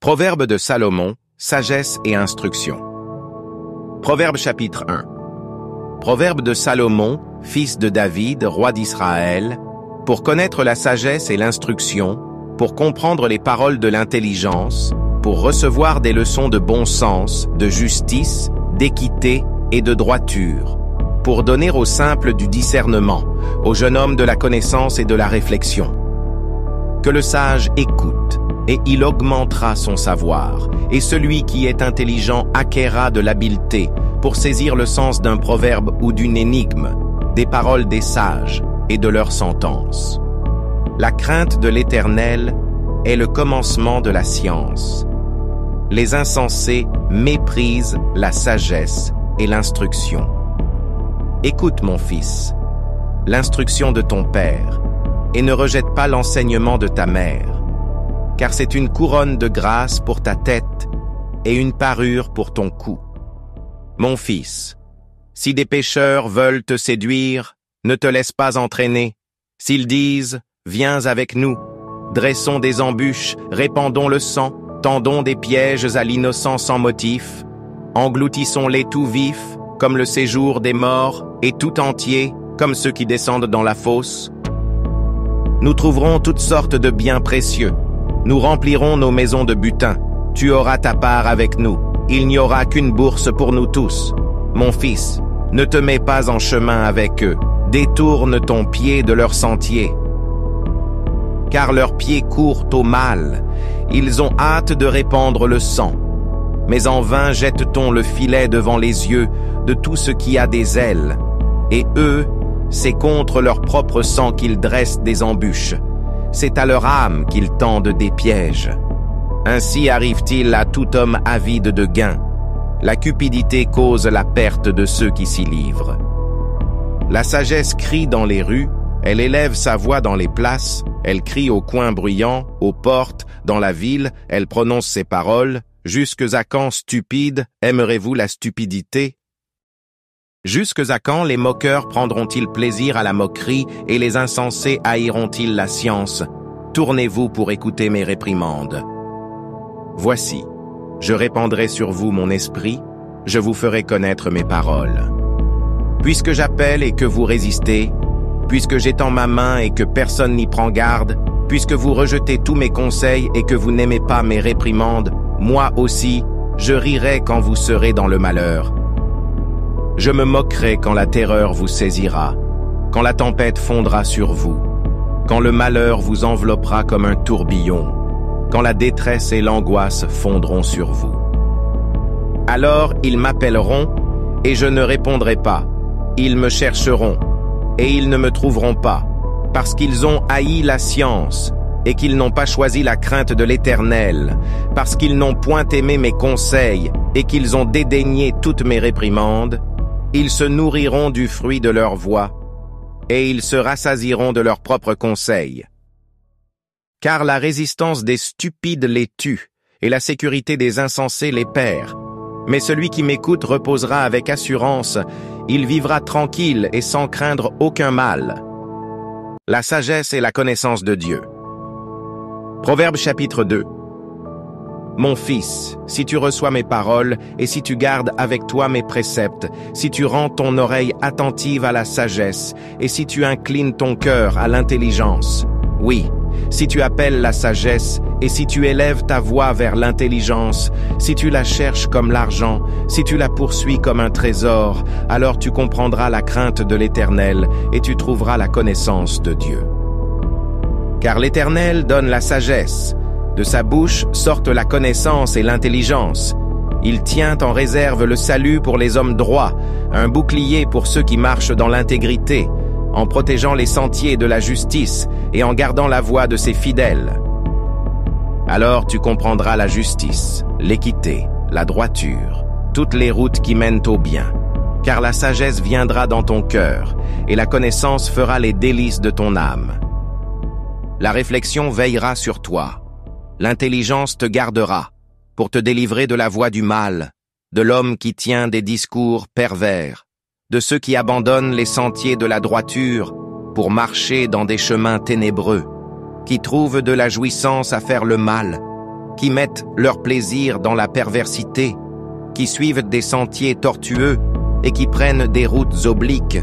Proverbe de Salomon, sagesse et instruction. Proverbe chapitre 1. Proverbe de Salomon, fils de David, roi d'Israël, pour connaître la sagesse et l'instruction, pour comprendre les paroles de l'intelligence, pour recevoir des leçons de bon sens, de justice, d'équité et de droiture, pour donner aux simples du discernement, aux jeunes hommes de la connaissance et de la réflexion. Que le sage écoute, et il augmentera son savoir, et celui qui est intelligent acquerra de l'habileté pour saisir le sens d'un proverbe ou d'une énigme, des paroles des sages et de leurs sentences. La crainte de l'Éternel est le commencement de la science. Les insensés méprisent la sagesse et l'instruction. Écoute, mon fils, l'instruction de ton père, et ne rejette pas l'enseignement de ta mère, car c'est une couronne de grâce pour ta tête et une parure pour ton cou. Mon fils, si des pécheurs veulent te séduire, ne te laisse pas entraîner. S'ils disent « Viens avec nous », dressons des embûches, répandons le sang, tendons des pièges à l'innocent sans motif, engloutissons-les tout vifs, comme le séjour des morts, et tout entier, comme ceux qui descendent dans la fosse. Nous trouverons toutes sortes de biens précieux. Nous remplirons nos maisons de butin. Tu auras ta part avec nous. Il n'y aura qu'une bourse pour nous tous. Mon fils, ne te mets pas en chemin avec eux. Détourne ton pied de leur sentier. Car leurs pieds courent au mal. Ils ont hâte de répandre le sang. Mais en vain jette-t-on le filet devant les yeux de tout ce qui a des ailes. Et eux, c'est contre leur propre sang qu'ils dressent des embûches. C'est à leur âme qu'ils tendent des pièges. Ainsi arrive-t-il à tout homme avide de gain. La cupidité cause la perte de ceux qui s'y livrent. La sagesse crie dans les rues, elle élève sa voix dans les places, elle crie aux coins bruyants, aux portes, dans la ville, elle prononce ses paroles. Jusques à quand, stupides, aimerez-vous la stupidité? Jusques à quand les moqueurs prendront-ils plaisir à la moquerie et les insensés haïront-ils la science? Tournez-vous pour écouter mes réprimandes. Voici, je répandrai sur vous mon esprit, je vous ferai connaître mes paroles. Puisque j'appelle et que vous résistez, puisque j'étends ma main et que personne n'y prend garde, puisque vous rejetez tous mes conseils et que vous n'aimez pas mes réprimandes, moi aussi, je rirai quand vous serez dans le malheur. Je me moquerai quand la terreur vous saisira, quand la tempête fondra sur vous, quand le malheur vous enveloppera comme un tourbillon, quand la détresse et l'angoisse fondront sur vous. Alors ils m'appelleront, et je ne répondrai pas. Ils me chercheront, et ils ne me trouveront pas, parce qu'ils ont haï la science, et qu'ils n'ont pas choisi la crainte de l'Éternel, parce qu'ils n'ont point aimé mes conseils, et qu'ils ont dédaigné toutes mes réprimandes. Ils se nourriront du fruit de leur voix, et ils se rassasieront de leurs propres conseils. Car la résistance des stupides les tue, et la sécurité des insensés les perd. Mais celui qui m'écoute reposera avec assurance, il vivra tranquille et sans craindre aucun mal. La sagesse et la connaissance de Dieu. Proverbe chapitre 2. Mon fils, si tu reçois mes paroles, et si tu gardes avec toi mes préceptes, si tu rends ton oreille attentive à la sagesse, et si tu inclines ton cœur à l'intelligence, oui, si tu appelles la sagesse, et si tu élèves ta voix vers l'intelligence, si tu la cherches comme l'argent, si tu la poursuis comme un trésor, alors tu comprendras la crainte de l'Éternel, et tu trouveras la connaissance de Dieu. Car l'Éternel donne la sagesse, de sa bouche sortent la connaissance et l'intelligence. Il tient en réserve le salut pour les hommes droits, un bouclier pour ceux qui marchent dans l'intégrité, en protégeant les sentiers de la justice et en gardant la voie de ses fidèles. Alors tu comprendras la justice, l'équité, la droiture, toutes les routes qui mènent au bien, car la sagesse viendra dans ton cœur, et la connaissance fera les délices de ton âme. La réflexion veillera sur toi. L'intelligence te gardera, pour te délivrer de la voie du mal, de l'homme qui tient des discours pervers, de ceux qui abandonnent les sentiers de la droiture pour marcher dans des chemins ténébreux, qui trouvent de la jouissance à faire le mal, qui mettent leur plaisir dans la perversité, qui suivent des sentiers tortueux et qui prennent des routes obliques.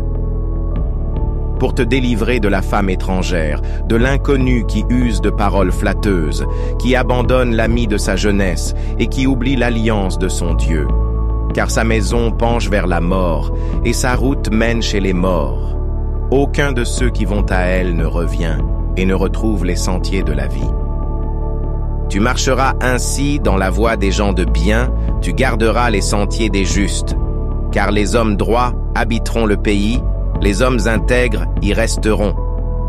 Pour te délivrer de la femme étrangère, de l'inconnu qui use de paroles flatteuses, qui abandonne l'ami de sa jeunesse et qui oublie l'alliance de son Dieu. Car sa maison penche vers la mort et sa route mène chez les morts. Aucun de ceux qui vont à elle ne revient et ne retrouve les sentiers de la vie. Tu marcheras ainsi dans la voie des gens de bien, tu garderas les sentiers des justes. Car les hommes droits habiteront le pays, les hommes intègres y resteront.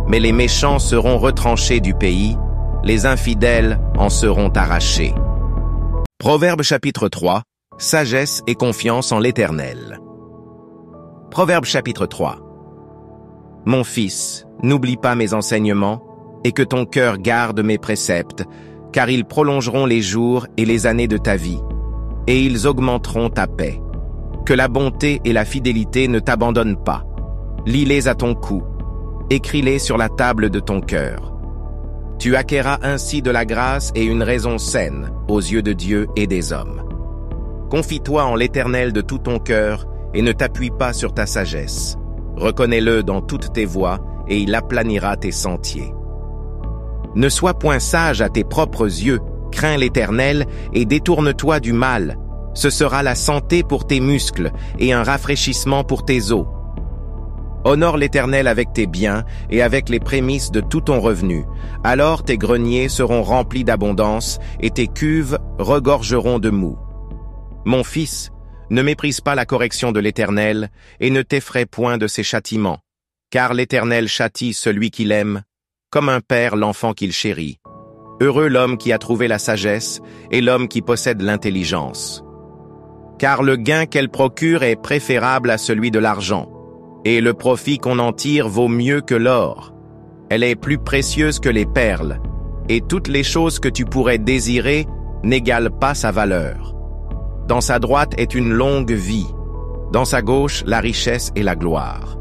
Mais les méchants seront retranchés du pays, les infidèles en seront arrachés. Proverbe chapitre 3, sagesse et confiance en l'Éternel. Proverbe chapitre 3. Mon fils, n'oublie pas mes enseignements, et que ton cœur garde mes préceptes, car ils prolongeront les jours et les années de ta vie, et ils augmenteront ta paix. Que la bonté et la fidélité ne t'abandonnent pas. Lis-les à ton cou, écris-les sur la table de ton cœur. Tu acquerras ainsi de la grâce et une raison saine aux yeux de Dieu et des hommes. Confie-toi en l'Éternel de tout ton cœur et ne t'appuie pas sur ta sagesse. Reconnais-le dans toutes tes voies et il aplanira tes sentiers. Ne sois point sage à tes propres yeux, crains l'Éternel et détourne-toi du mal. Ce sera la santé pour tes muscles et un rafraîchissement pour tes os. Honore l'Éternel avec tes biens et avec les prémices de tout ton revenu. Alors tes greniers seront remplis d'abondance et tes cuves regorgeront de moût. Mon fils, ne méprise pas la correction de l'Éternel et ne t'effraie point de ses châtiments, car l'Éternel châtie celui qu'il aime, comme un père l'enfant qu'il chérit. Heureux l'homme qui a trouvé la sagesse et l'homme qui possède l'intelligence. Car le gain qu'elle procure est préférable à celui de l'argent, et le profit qu'on en tire vaut mieux que l'or. Elle est plus précieuse que les perles, et toutes les choses que tu pourrais désirer n'égalent pas sa valeur. Dans sa droite est une longue vie, dans sa gauche la richesse et la gloire.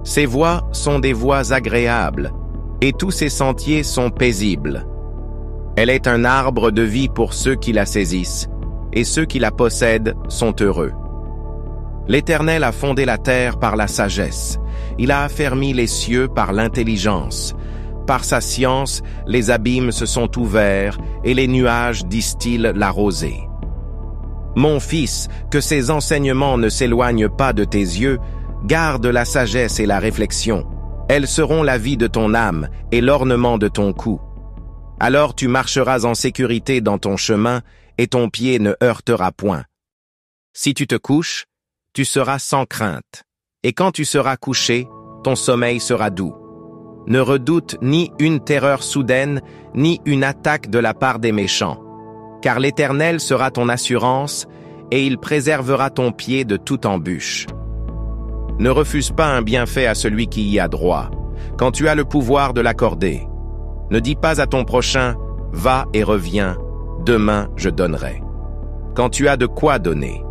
Ses voies sont des voies agréables, et tous ses sentiers sont paisibles. Elle est un arbre de vie pour ceux qui la saisissent, et ceux qui la possèdent sont heureux. L'Éternel a fondé la terre par la sagesse, il a affermi les cieux par l'intelligence. Par sa science, les abîmes se sont ouverts, et les nuages distillent la rosée. Mon fils, que ces enseignements ne s'éloignent pas de tes yeux, garde la sagesse et la réflexion. Elles seront la vie de ton âme et l'ornement de ton cou. Alors tu marcheras en sécurité dans ton chemin, et ton pied ne heurtera point. Si tu te couches, tu seras sans crainte, et quand tu seras couché, ton sommeil sera doux. Ne redoute ni une terreur soudaine, ni une attaque de la part des méchants, car l'Éternel sera ton assurance, et il préservera ton pied de toute embûche. Ne refuse pas un bienfait à celui qui y a droit, quand tu as le pouvoir de l'accorder. Ne dis pas à ton prochain, « Va et reviens, demain je donnerai », quand tu as de quoi donner.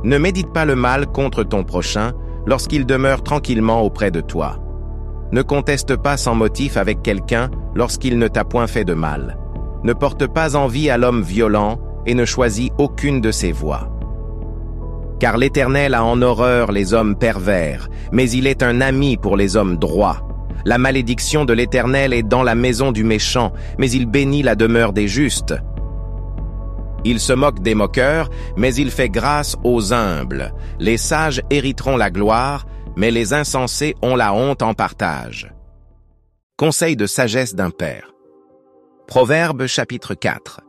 Ne médite pas le mal contre ton prochain lorsqu'il demeure tranquillement auprès de toi. Ne conteste pas sans motif avec quelqu'un lorsqu'il ne t'a point fait de mal. Ne porte pas envie à l'homme violent et ne choisis aucune de ses voies. Car l'Éternel a en horreur les hommes pervers, mais il est un ami pour les hommes droits. La malédiction de l'Éternel est dans la maison du méchant, mais il bénit la demeure des justes. Il se moque des moqueurs, mais il fait grâce aux humbles. Les sages hériteront la gloire, mais les insensés ont la honte en partage. Conseil de sagesse d'un père. Proverbe chapitre 4.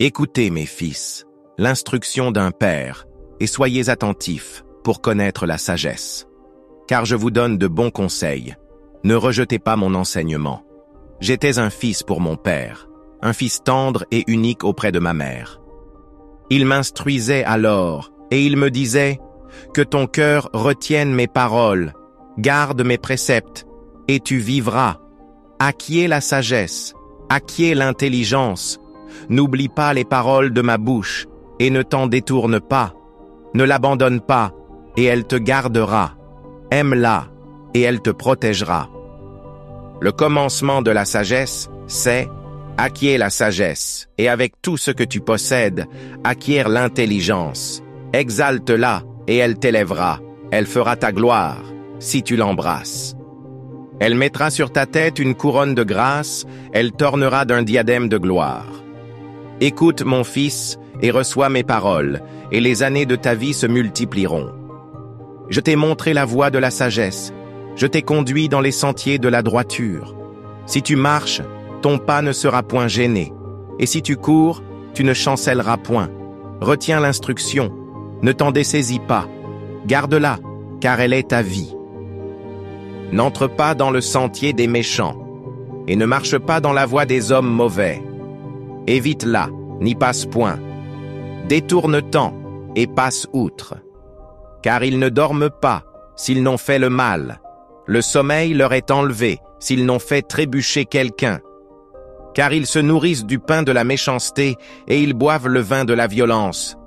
Écoutez, mes fils, l'instruction d'un père, et soyez attentifs pour connaître la sagesse. Car je vous donne de bons conseils. Ne rejetez pas mon enseignement. J'étais un fils pour mon père, un fils tendre et unique auprès de ma mère. Il m'instruisait alors, et il me disait, « Que ton cœur retienne mes paroles, garde mes préceptes, et tu vivras. Acquiers la sagesse, acquiers l'intelligence. N'oublie pas les paroles de ma bouche, et ne t'en détourne pas. Ne l'abandonne pas, et elle te gardera. Aime-la, et elle te protégera. » Le commencement de la sagesse, c'est Acquiers la sagesse, et avec tout ce que tu possèdes, acquiert l'intelligence. Exalte-la, et elle t'élèvera. Elle fera ta gloire, si tu l'embrasses. Elle mettra sur ta tête une couronne de grâce, elle t'ornera d'un diadème de gloire. Écoute, mon fils, et reçois mes paroles, et les années de ta vie se multiplieront. Je t'ai montré la voie de la sagesse, je t'ai conduit dans les sentiers de la droiture. Si tu marches, ton pas ne sera point gêné, et si tu cours, tu ne chancelleras point. Retiens l'instruction, ne t'en dessaisis pas, garde-la, car elle est ta vie. N'entre pas dans le sentier des méchants, et ne marche pas dans la voie des hommes mauvais. Évite-la, n'y passe point. Détourne-t'en, et passe outre. Car ils ne dorment pas, s'ils n'ont fait le mal. Le sommeil leur est enlevé, s'ils n'ont fait trébucher quelqu'un. Car ils se nourrissent du pain de la méchanceté, et ils boivent le vin de la violence.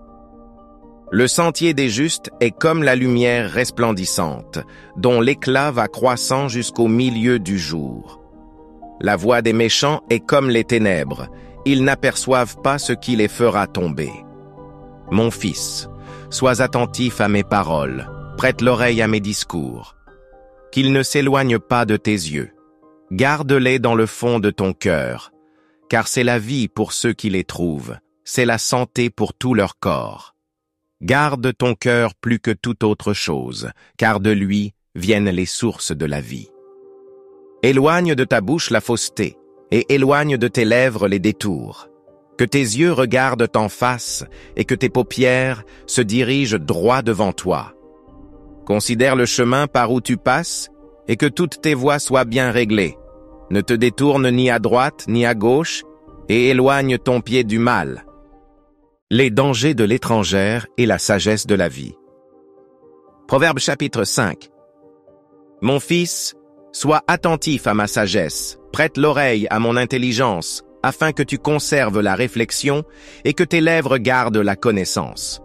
Le sentier des justes est comme la lumière resplendissante, dont l'éclat va croissant jusqu'au milieu du jour. La voie des méchants est comme les ténèbres, ils n'aperçoivent pas ce qui les fera tomber. Mon fils, sois attentif à mes paroles, prête l'oreille à mes discours. Qu'ils ne s'éloignent pas de tes yeux. Garde-les dans le fond de ton cœur, car c'est la vie pour ceux qui les trouvent, c'est la santé pour tout leur corps. Garde ton cœur plus que toute autre chose, car de lui viennent les sources de la vie. Éloigne de ta bouche la fausseté, et éloigne de tes lèvres les détours. Que tes yeux regardent en face, et que tes paupières se dirigent droit devant toi. Considère le chemin par où tu passes, et que toutes tes voies soient bien réglées. Ne te détourne ni à droite ni à gauche, et éloigne ton pied du mal. Les dangers de l'étrangère et la sagesse de la vie. Proverbe chapitre 5. Mon fils, sois attentif à ma sagesse, prête l'oreille à mon intelligence, afin que tu conserves la réflexion et que tes lèvres gardent la connaissance.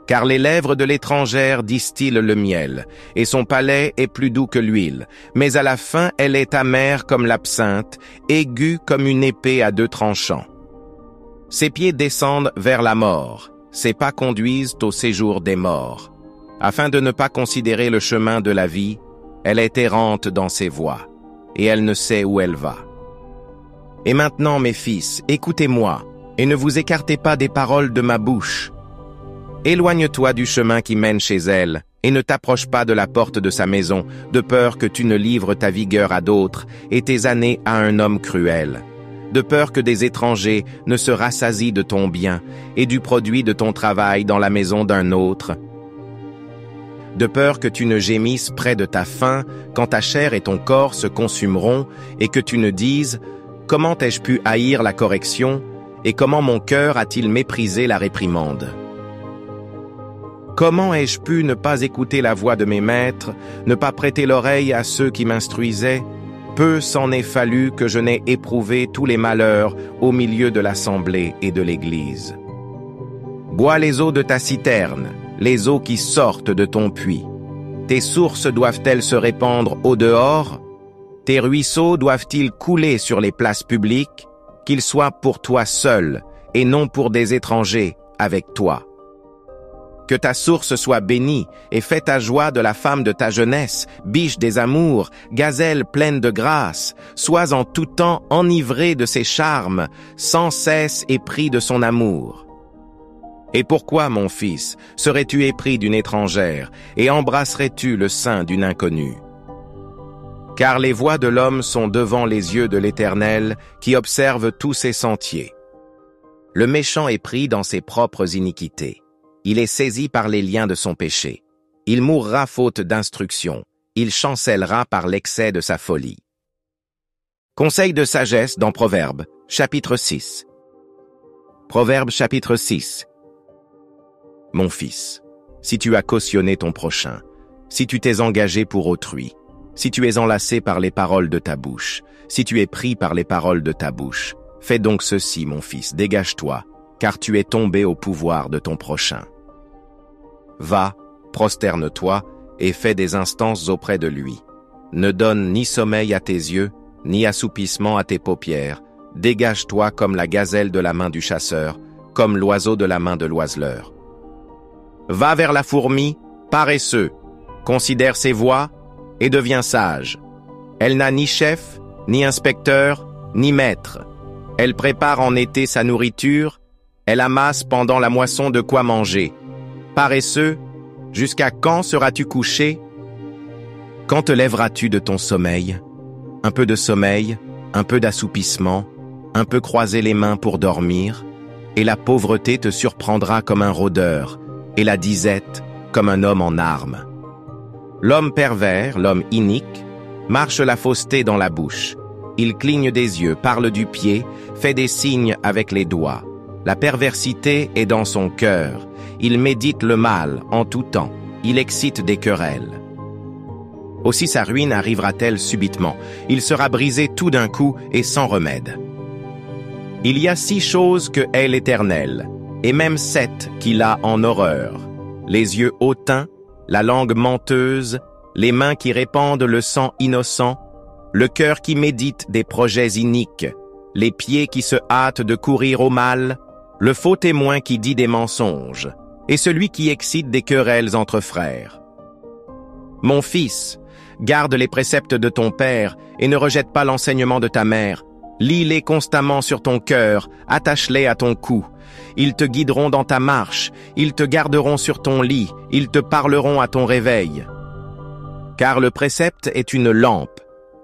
Car les lèvres de l'étrangère distillent le miel, et son palais est plus doux que l'huile, mais à la fin elle est amère comme l'absinthe, aiguë comme une épée à deux tranchants. Ses pieds descendent vers la mort, ses pas conduisent au séjour des morts. Afin de ne pas considérer le chemin de la vie, elle est errante dans ses voies, et elle ne sait où elle va. Et maintenant, mes fils, écoutez-moi, et ne vous écartez pas des paroles de ma bouche. Éloigne-toi du chemin qui mène chez elle, et ne t'approche pas de la porte de sa maison, de peur que tu ne livres ta vigueur à d'autres, et tes années à un homme cruel. De peur que des étrangers ne se rassasient de ton bien et du produit de ton travail dans la maison d'un autre. De peur que tu ne gémisses près de ta faim quand ta chair et ton corps se consumeront et que tu ne dises « Comment ai-je pu haïr la correction et comment mon cœur a-t-il méprisé la réprimande ?» Comment ai-je pu ne pas écouter la voix de mes maîtres, ne pas prêter l'oreille à ceux qui m'instruisaient? Peu s'en est fallu que je n'ai éprouvé tous les malheurs au milieu de l'assemblée et de l'Église. Bois les eaux de ta citerne, les eaux qui sortent de ton puits. Tes sources doivent-elles se répandre au dehors? Tes ruisseaux doivent-ils couler sur les places publiques? Qu'ils soient pour toi seul, et non pour des étrangers avec toi. Que ta source soit bénie, et fais ta joie de la femme de ta jeunesse, biche des amours, gazelle pleine de grâce, sois en tout temps enivré de ses charmes, sans cesse épris de son amour. Et pourquoi, mon fils, serais-tu épris d'une étrangère, et embrasserais-tu le sein d'une inconnue? Car les voies de l'homme sont devant les yeux de l'Éternel, qui observe tous ses sentiers. Le méchant est pris dans ses propres iniquités. Il est saisi par les liens de son péché. Il mourra faute d'instruction. Il chancellera par l'excès de sa folie. Conseil de sagesse dans Proverbe, chapitre 6. Proverbe, chapitre 6. Mon fils, si tu as cautionné ton prochain, si tu t'es engagé pour autrui, si tu es enlacé par les paroles de ta bouche, si tu es pris par les paroles de ta bouche, fais donc ceci, mon fils, dégage-toi, car tu es tombé au pouvoir de ton prochain. Va, prosterne-toi, et fais des instances auprès de lui. Ne donne ni sommeil à tes yeux, ni assoupissement à tes paupières, dégage-toi comme la gazelle de la main du chasseur, comme l'oiseau de la main de l'oiseleur. Va vers la fourmi, paresseux, considère ses voies et deviens sage. Elle n'a ni chef, ni inspecteur, ni maître. Elle prépare en été sa nourriture, elle amasse pendant la moisson de quoi manger. Paresseux, jusqu'à quand seras-tu couché? Quand te lèveras-tu de ton sommeil? Un peu de sommeil, un peu d'assoupissement, un peu croiser les mains pour dormir, et la pauvreté te surprendra comme un rôdeur, et la disette comme un homme en armes. L'homme pervers, l'homme inique, marche la fausseté dans la bouche. Il cligne des yeux, parle du pied, fait des signes avec les doigts. La perversité est dans son cœur. Il médite le mal en tout temps. Il excite des querelles. Aussi sa ruine arrivera-t-elle subitement. Il sera brisé tout d'un coup et sans remède. Il y a 6 choses que hait l'Éternel, et même 7 qu'il a en horreur. Les yeux hautains, la langue menteuse, les mains qui répandent le sang innocent, le cœur qui médite des projets iniques, les pieds qui se hâtent de courir au mal, le faux témoin qui dit des mensonges, et celui qui excite des querelles entre frères. Mon fils, garde les préceptes de ton père et ne rejette pas l'enseignement de ta mère. Lis-les constamment sur ton cœur, attache-les à ton cou. Ils te guideront dans ta marche, ils te garderont sur ton lit, ils te parleront à ton réveil. Car le précepte est une lampe,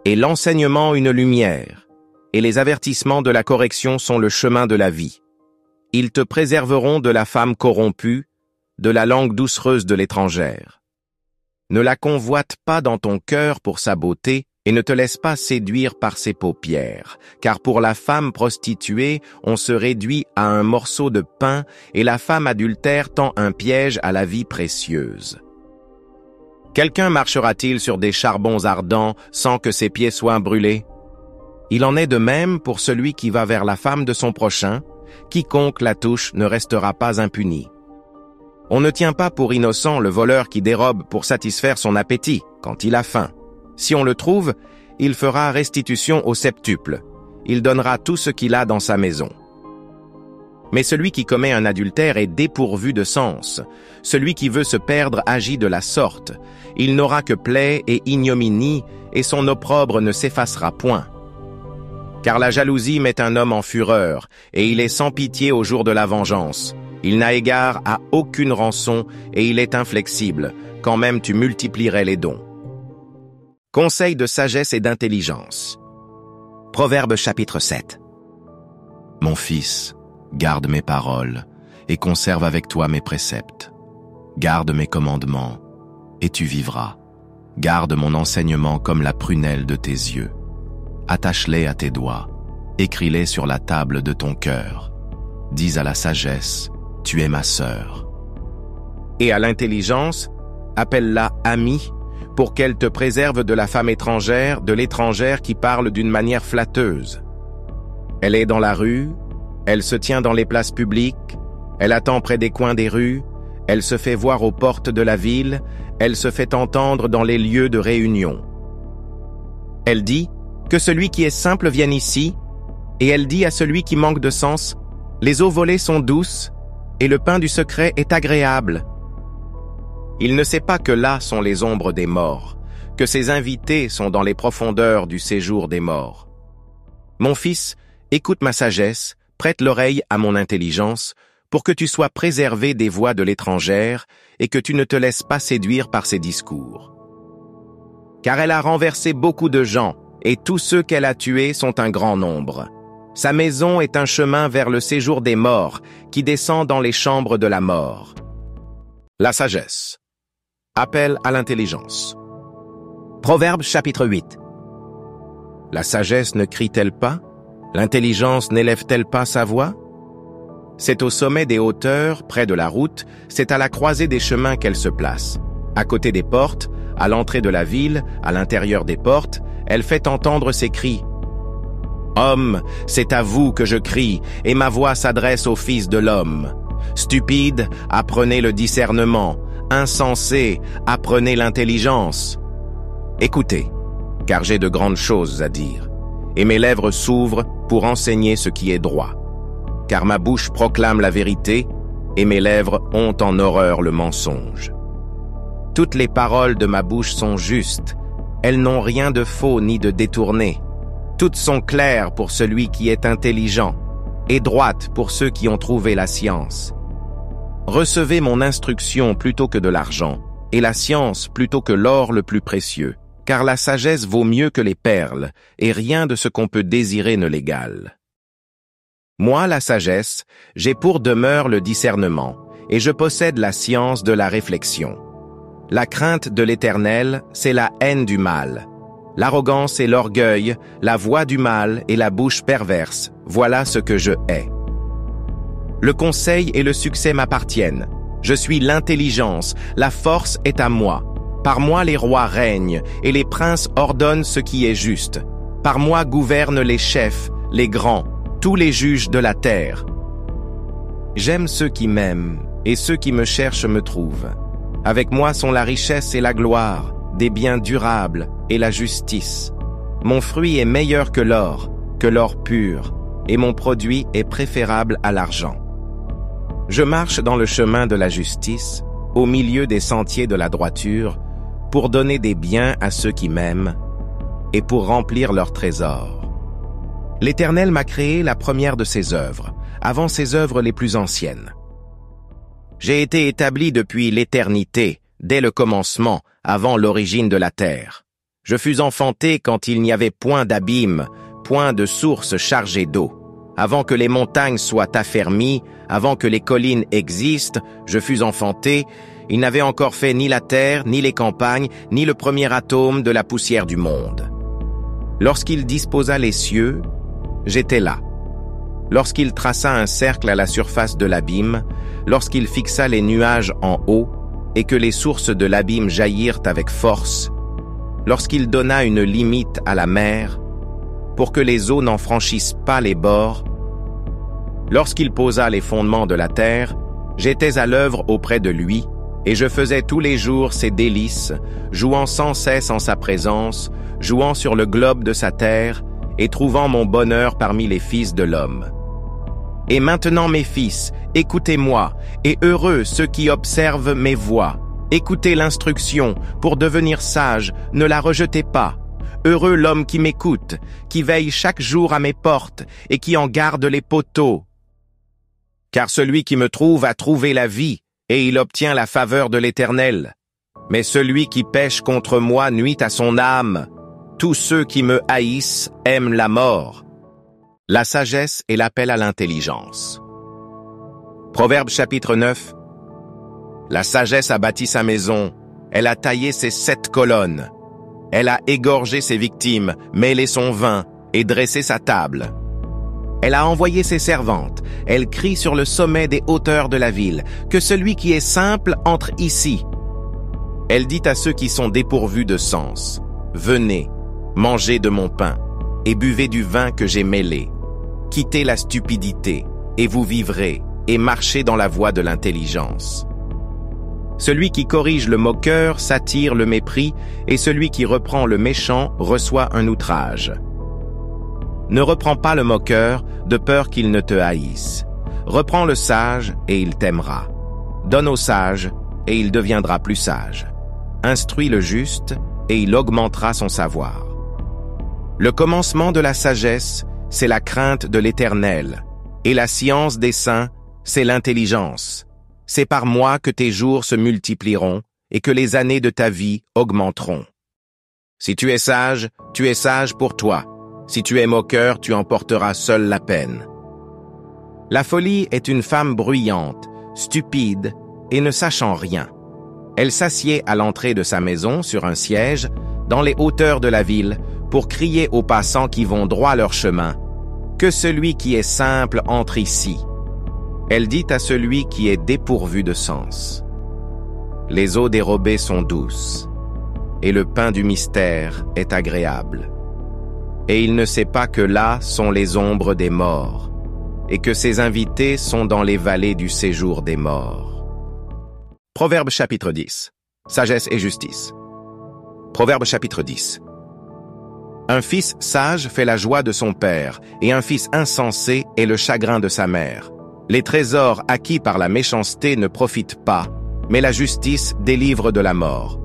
et l'enseignement une lumière, et les avertissements de la correction sont le chemin de la vie. Ils te préserveront de la femme corrompue, de la langue doucereuse de l'étrangère. Ne la convoite pas dans ton cœur pour sa beauté, et ne te laisse pas séduire par ses paupières, car pour la femme prostituée, on se réduit à un morceau de pain, et la femme adultère tend un piège à la vie précieuse. Quelqu'un marchera-t-il sur des charbons ardents sans que ses pieds soient brûlés? Il en est de même pour celui qui va vers la femme de son prochain, quiconque la touche ne restera pas impuni. On ne tient pas pour innocent le voleur qui dérobe pour satisfaire son appétit quand il a faim. Si on le trouve, il fera restitution au septuple. Il donnera tout ce qu'il a dans sa maison. Mais celui qui commet un adultère est dépourvu de sens. Celui qui veut se perdre agit de la sorte. Il n'aura que plaie et ignominie, et son opprobre ne s'effacera point. Car la jalousie met un homme en fureur, et il est sans pitié au jour de la vengeance. Il n'a égard à aucune rançon, et il est inflexible, quand même tu multiplierais les dons. Conseil de sagesse et d'intelligence. Proverbe chapitre 7. Mon fils, garde mes paroles, et conserve avec toi mes préceptes. Garde mes commandements, et tu vivras. Garde mon enseignement comme la prunelle de tes yeux. Attache-les à tes doigts, écris-les sur la table de ton cœur. Dis à la sagesse, tu es ma sœur. Et à l'intelligence, appelle-la amie, pour qu'elle te préserve de la femme étrangère, de l'étrangère qui parle d'une manière flatteuse. Elle est dans la rue, elle se tient dans les places publiques, elle attend près des coins des rues, elle se fait voir aux portes de la ville, elle se fait entendre dans les lieux de réunion. Elle dit que celui qui est simple vienne ici, et elle dit à celui qui manque de sens, les eaux volées sont douces, et le pain du secret est agréable. Il ne sait pas que là sont les ombres des morts, que ses invités sont dans les profondeurs du séjour des morts. Mon fils, écoute ma sagesse, prête l'oreille à mon intelligence, pour que tu sois préservé des voix de l'étrangère et que tu ne te laisses pas séduire par ses discours. Car elle a renversé beaucoup de gens, et tous ceux qu'elle a tués sont un grand nombre. Sa maison est un chemin vers le séjour des morts, qui descend dans les chambres de la mort. La sagesse. Appel à l'intelligence. Proverbe chapitre 8. La sagesse ne crie-t-elle pas? L'intelligence n'élève-t-elle pas sa voix? C'est au sommet des hauteurs, près de la route, c'est à la croisée des chemins qu'elle se place. À côté des portes, à l'entrée de la ville, à l'intérieur des portes, elle fait entendre ses cris. Homme, c'est à vous que je crie, et ma voix s'adresse au Fils de l'homme. Stupide, apprenez le discernement. Insensé, apprenez l'intelligence. Écoutez, car j'ai de grandes choses à dire, et mes lèvres s'ouvrent pour enseigner ce qui est droit. Car ma bouche proclame la vérité, et mes lèvres ont en horreur le mensonge. Toutes les paroles de ma bouche sont justes, elles n'ont rien de faux ni de détourné. Toutes sont claires pour celui qui est intelligent, et droites pour ceux qui ont trouvé la science. Recevez mon instruction plutôt que de l'argent, et la science plutôt que l'or le plus précieux, car la sagesse vaut mieux que les perles, et rien de ce qu'on peut désirer ne l'égale. Moi, la sagesse, j'ai pour demeure le discernement, et je possède la science de la réflexion. La crainte de l'Éternel, c'est la haine du mal. L'arrogance et l'orgueil, la voix du mal et la bouche perverse, voilà ce que je hais. Le conseil et le succès m'appartiennent. Je suis l'intelligence, la force est à moi. Par moi les rois règnent, et les princes ordonnent ce qui est juste. Par moi gouvernent les chefs, les grands, tous les juges de la terre. J'aime ceux qui m'aiment, et ceux qui me cherchent me trouvent. Avec moi sont la richesse et la gloire, des biens durables et la justice. Mon fruit est meilleur que l'or pur, et mon produit est préférable à l'argent. Je marche dans le chemin de la justice, au milieu des sentiers de la droiture, pour donner des biens à ceux qui m'aiment, et pour remplir leurs trésors. L'Éternel m'a créé la première de ses œuvres, avant ses œuvres les plus anciennes. J'ai été établi depuis l'éternité, dès le commencement, avant l'origine de la terre. Je fus enfanté quand il n'y avait point d'abîme, point de source chargée d'eau. Avant que les montagnes soient affermies, avant que les collines existent, je fus enfanté, il n'avait encore fait ni la terre, ni les campagnes, ni le premier atome de la poussière du monde. Lorsqu'il disposa les cieux, j'étais là. Lorsqu'il traça un cercle à la surface de l'abîme, lorsqu'il fixa les nuages en haut, et que les sources de l'abîme jaillirent avec force, lorsqu'il donna une limite à la mer, pour que les eaux n'en franchissent pas les bords, lorsqu'il posa les fondements de la terre, j'étais à l'œuvre auprès de lui, et je faisais tous les jours ses délices, jouant sans cesse en sa présence, jouant sur le globe de sa terre, et trouvant mon bonheur parmi les fils de l'homme. Et maintenant, mes fils, écoutez-moi, et heureux ceux qui observent mes voies. Écoutez l'instruction, pour devenir sage, ne la rejetez pas. Heureux l'homme qui m'écoute, qui veille chaque jour à mes portes, et qui en garde les poteaux. Car celui qui me trouve a trouvé la vie, et il obtient la faveur de l'Éternel. Mais celui qui pêche contre moi nuit à son âme. Tous ceux qui me haïssent aiment la mort. La sagesse est l'appel à l'intelligence. Proverbe chapitre 9. La sagesse a bâti sa maison, elle a taillé ses 7 colonnes. Elle a égorgé ses victimes, mêlé son vin et dressé sa table. Elle a envoyé ses servantes, elle crie sur le sommet des hauteurs de la ville, que celui qui est simple entre ici. Elle dit à ceux qui sont dépourvus de sens, venez, mangez de mon pain, et buvez du vin que j'ai mêlé. Quittez la stupidité, et vous vivrez, et marchez dans la voie de l'intelligence. Celui qui corrige le moqueur s'attire le mépris, et celui qui reprend le méchant reçoit un outrage. Ne reprends pas le moqueur, de peur qu'il ne te haïsse. Reprends le sage, et il t'aimera. Donne au sage, et il deviendra plus sage. Instruis le juste, et il augmentera son savoir. Le commencement de la sagesse, c'est la crainte de l'Éternel, et la science des saints, c'est l'intelligence. C'est par moi que tes jours se multiplieront, et que les années de ta vie augmenteront. Si tu es sage pour toi. Si tu es moqueur, tu emporteras seul la peine. La folie est une femme bruyante, stupide et ne sachant rien. Elle s'assied à l'entrée de sa maison sur un siège, dans les hauteurs de la ville, pour crier aux passants qui vont droit leur chemin, « Que celui qui est simple entre ici !» Elle dit à celui qui est dépourvu de sens, « Les eaux dérobées sont douces, et le pain du mystère est agréable. Et il ne sait pas que là sont les ombres des morts, et que ses invités sont dans les vallées du séjour des morts. » Proverbe chapitre 10. Sagesse et justice. Proverbe chapitre 10. Un fils sage fait la joie de son père, et un fils insensé est le chagrin de sa mère. Les trésors acquis par la méchanceté ne profitent pas, mais la justice délivre de la mort.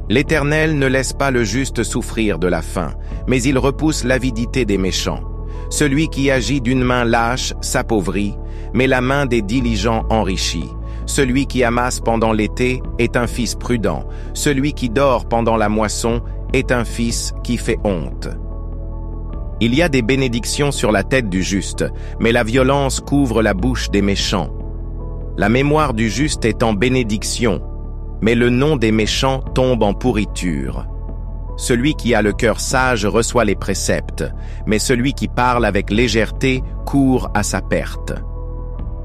L'Éternel ne laisse pas le juste souffrir de la faim, mais il repousse l'avidité des méchants. Celui qui agit d'une main lâche s'appauvrit, mais la main des diligents enrichit. Celui qui amasse pendant l'été est un fils prudent. Celui qui dort pendant la moisson est un fils qui fait honte. Il y a des bénédictions sur la tête du juste, mais la violence couvre la bouche des méchants. La mémoire du juste est en bénédiction, mais le nom des méchants tombe en pourriture. Celui qui a le cœur sage reçoit les préceptes, mais celui qui parle avec légèreté court à sa perte.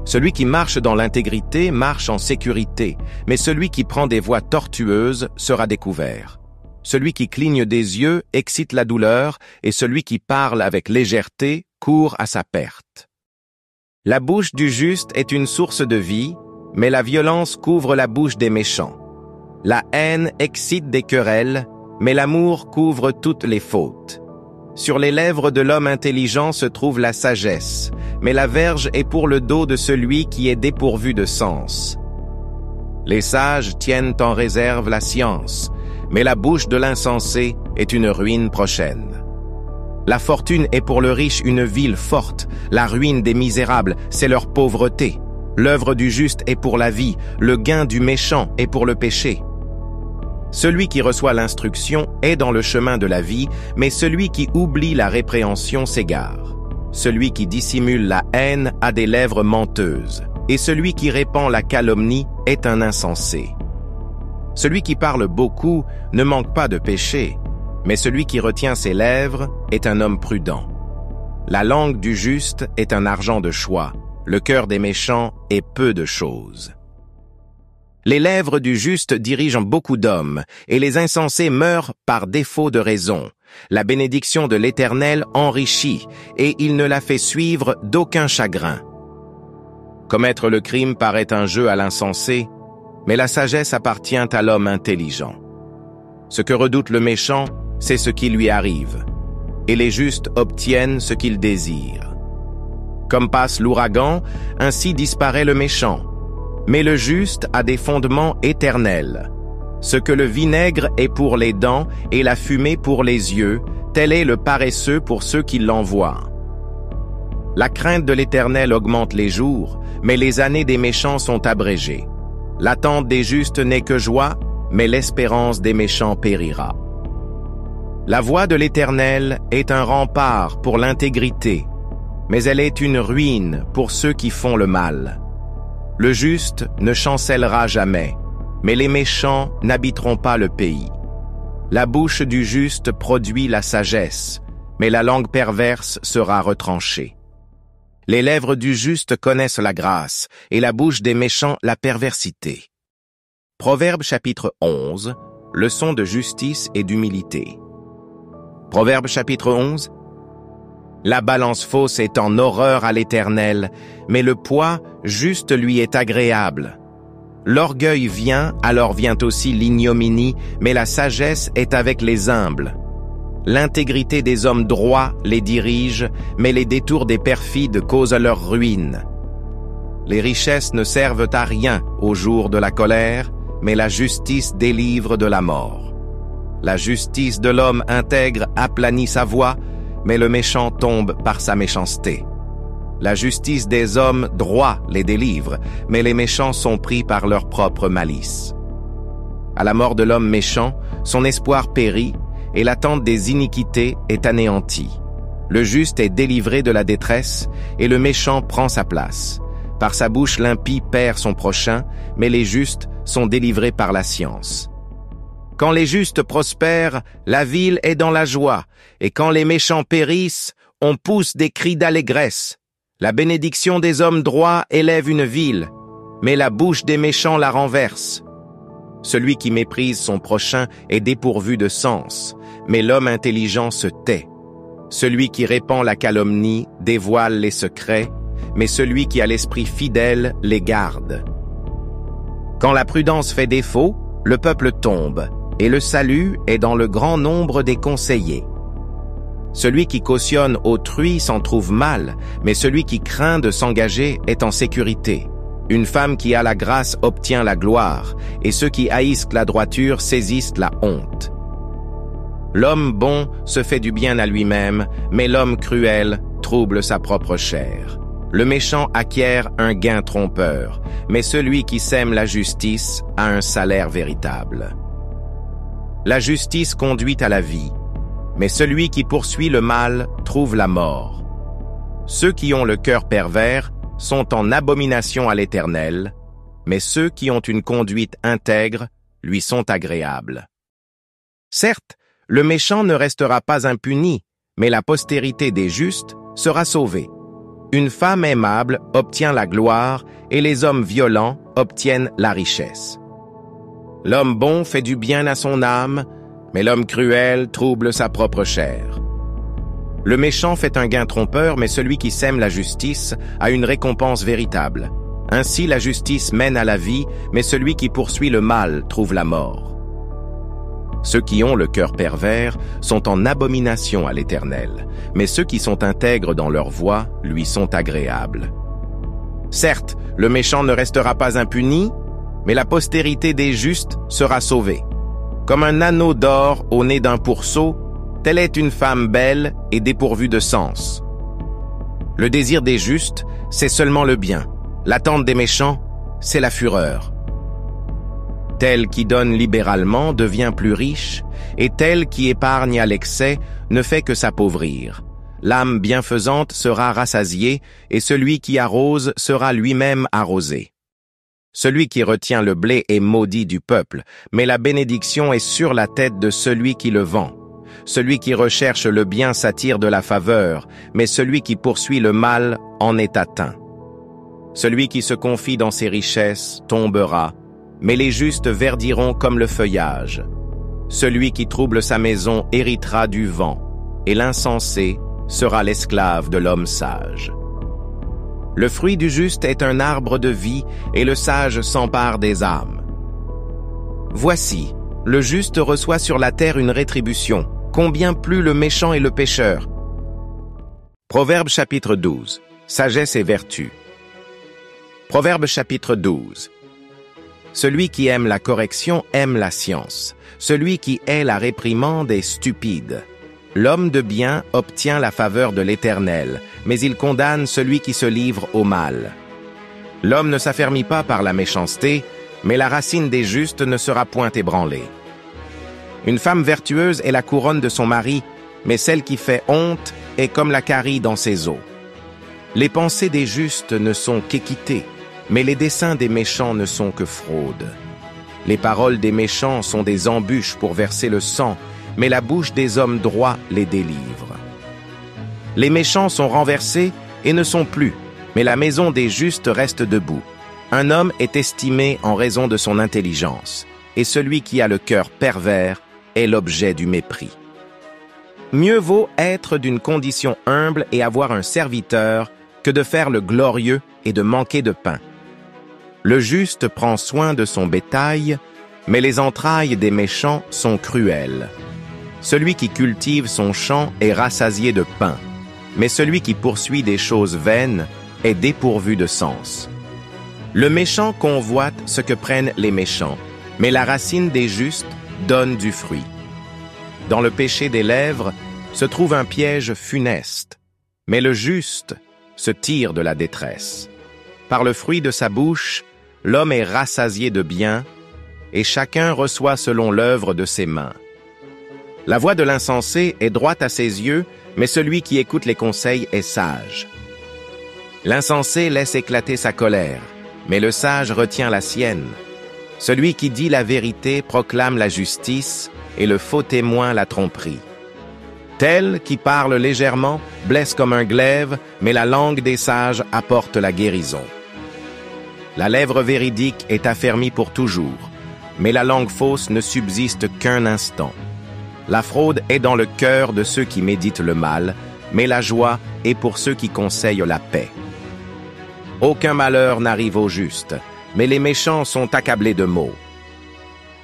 Celui qui marche dans l'intégrité marche en sécurité, mais celui qui prend des voies tortueuses sera découvert. Celui qui cligne des yeux excite la douleur, et celui qui parle avec légèreté court à sa perte. La bouche du juste est une source de vie, mais la violence couvre la bouche des méchants. La haine excite des querelles, mais l'amour couvre toutes les fautes. Sur les lèvres de l'homme intelligent se trouve la sagesse, mais la verge est pour le dos de celui qui est dépourvu de sens. Les sages tiennent en réserve la science, mais la bouche de l'insensé est une ruine prochaine. La fortune est pour le riche une ville forte, la ruine des misérables, c'est leur pauvreté. L'œuvre du juste est pour la vie, le gain du méchant est pour le péché. Celui qui reçoit l'instruction est dans le chemin de la vie, mais celui qui oublie la répréhension s'égare. Celui qui dissimule la haine a des lèvres menteuses, et celui qui répand la calomnie est un insensé. Celui qui parle beaucoup ne manque pas de péché, mais celui qui retient ses lèvres est un homme prudent. La langue du juste est un argent de choix, le cœur des méchants est peu de choses. Les lèvres du juste dirigent beaucoup d'hommes, et les insensés meurent par défaut de raison. La bénédiction de l'Éternel enrichit, et il ne la fait suivre d'aucun chagrin. Commettre le crime paraît un jeu à l'insensé, mais la sagesse appartient à l'homme intelligent. Ce que redoute le méchant, c'est ce qui lui arrive, et les justes obtiennent ce qu'ils désirent. Comme passe l'ouragan, ainsi disparaît le méchant. Mais le juste a des fondements éternels. Ce que le vinaigre est pour les dents et la fumée pour les yeux, tel est le paresseux pour ceux qui l'envoient. La crainte de l'Éternel augmente les jours, mais les années des méchants sont abrégées. L'attente des justes n'est que joie, mais l'espérance des méchants périra. La voie de l'Éternel est un rempart pour l'intégrité, mais elle est une ruine pour ceux qui font le mal. Le juste ne chancellera jamais, mais les méchants n'habiteront pas le pays. La bouche du juste produit la sagesse, mais la langue perverse sera retranchée. Les lèvres du juste connaissent la grâce, et la bouche des méchants la perversité. Proverbe chapitre 11, leçon de justice et d'humilité. Proverbe chapitre 11. La balance fausse est en horreur à l'Éternel, mais le poids juste lui est agréable. L'orgueil vient, alors vient aussi l'ignominie, mais la sagesse est avec les humbles. L'intégrité des hommes droits les dirige, mais les détours des perfides causent leur ruine. Les richesses ne servent à rien au jour de la colère, mais la justice délivre de la mort. La justice de l'homme intègre aplanit sa voie, mais le méchant tombe par sa méchanceté. La justice des hommes droits les délivre, mais les méchants sont pris par leur propre malice. À la mort de l'homme méchant, son espoir périt, et l'attente des iniquités est anéantie. Le juste est délivré de la détresse, et le méchant prend sa place. Par sa bouche l'impie perd son prochain, mais les justes sont délivrés par la science. Quand les justes prospèrent, la ville est dans la joie, et quand les méchants périssent, on pousse des cris d'allégresse. La bénédiction des hommes droits élève une ville, mais la bouche des méchants la renverse. Celui qui méprise son prochain est dépourvu de sens, mais l'homme intelligent se tait. Celui qui répand la calomnie dévoile les secrets, mais celui qui a l'esprit fidèle les garde. Quand la prudence fait défaut, le peuple tombe, et le salut est dans le grand nombre des conseillers. Celui qui cautionne autrui s'en trouve mal, mais celui qui craint de s'engager est en sécurité. Une femme qui a la grâce obtient la gloire, et ceux qui haïssent la droiture saisissent la honte. L'homme bon se fait du bien à lui-même, mais l'homme cruel trouble sa propre chair. Le méchant acquiert un gain trompeur, mais celui qui sème la justice a un salaire véritable. La justice conduit à la vie, mais celui qui poursuit le mal trouve la mort. Ceux qui ont le cœur pervers sont en abomination à l'Éternel, mais ceux qui ont une conduite intègre lui sont agréables. Certes, le méchant ne restera pas impuni, mais la postérité des justes sera sauvée. Une femme aimable obtient la gloire et les hommes violents obtiennent la richesse. L'homme bon fait du bien à son âme, mais l'homme cruel trouble sa propre chair. Le méchant fait un gain trompeur, mais celui qui sème la justice a une récompense véritable. Ainsi la justice mène à la vie, mais celui qui poursuit le mal trouve la mort. Ceux qui ont le cœur pervers sont en abomination à l'Éternel, mais ceux qui sont intègres dans leur voie lui sont agréables. Certes, le méchant ne restera pas impuni, mais la postérité des justes sera sauvée. Comme un anneau d'or au nez d'un pourceau, telle est une femme belle et dépourvue de sens. Le désir des justes, c'est seulement le bien. L'attente des méchants, c'est la fureur. Tel qui donne libéralement devient plus riche, et tel qui épargne à l'excès ne fait que s'appauvrir. L'âme bienfaisante sera rassasiée, et celui qui arrose sera lui-même arrosé. Celui qui retient le blé est maudit du peuple, mais la bénédiction est sur la tête de celui qui le vend. Celui qui recherche le bien s'attire de la faveur, mais celui qui poursuit le mal en est atteint. Celui qui se confie dans ses richesses tombera, mais les justes verdiront comme le feuillage. Celui qui trouble sa maison héritera du vent, et l'insensé sera l'esclave de l'homme sage. Le fruit du juste est un arbre de vie, et le sage s'empare des âmes. Voici, le juste reçoit sur la terre une rétribution, combien plus le méchant et le pécheur. Proverbe chapitre 12. Sagesse et vertu. Proverbe chapitre 12. Celui qui aime la correction aime la science. Celui qui hait la réprimande est stupide. L'homme de bien obtient la faveur de l'Éternel, mais il condamne celui qui se livre au mal. L'homme ne s'affermit pas par la méchanceté, mais la racine des justes ne sera point ébranlée. Une femme vertueuse est la couronne de son mari, mais celle qui fait honte est comme la carie dans ses os. Les pensées des justes ne sont qu'équité, mais les desseins des méchants ne sont que fraude. Les paroles des méchants sont des embûches pour verser le sang, mais la bouche des hommes droits les délivre. Les méchants sont renversés et ne sont plus, mais la maison des justes reste debout. Un homme est estimé en raison de son intelligence, et celui qui a le cœur pervers est l'objet du mépris. Mieux vaut être d'une condition humble et avoir un serviteur que de faire le glorieux et de manquer de pain. Le juste prend soin de son bétail, mais les entrailles des méchants sont cruelles. Celui qui cultive son champ est rassasié de pain, mais celui qui poursuit des choses vaines est dépourvu de sens. Le méchant convoite ce que prennent les méchants, mais la racine des justes donne du fruit. Dans le péché des lèvres se trouve un piège funeste, mais le juste se tire de la détresse. Par le fruit de sa bouche, l'homme est rassasié de bien, et chacun reçoit selon l'œuvre de ses mains. La voix de l'insensé est droite à ses yeux, mais celui qui écoute les conseils est sage. L'insensé laisse éclater sa colère, mais le sage retient la sienne. Celui qui dit la vérité proclame la justice, et le faux témoin la tromperie. Tel qui parle légèrement blesse comme un glaive, mais la langue des sages apporte la guérison. La lèvre véridique est affermie pour toujours, mais la langue fausse ne subsiste qu'un instant. La fraude est dans le cœur de ceux qui méditent le mal, mais la joie est pour ceux qui conseillent la paix. Aucun malheur n'arrive au juste, mais les méchants sont accablés de maux.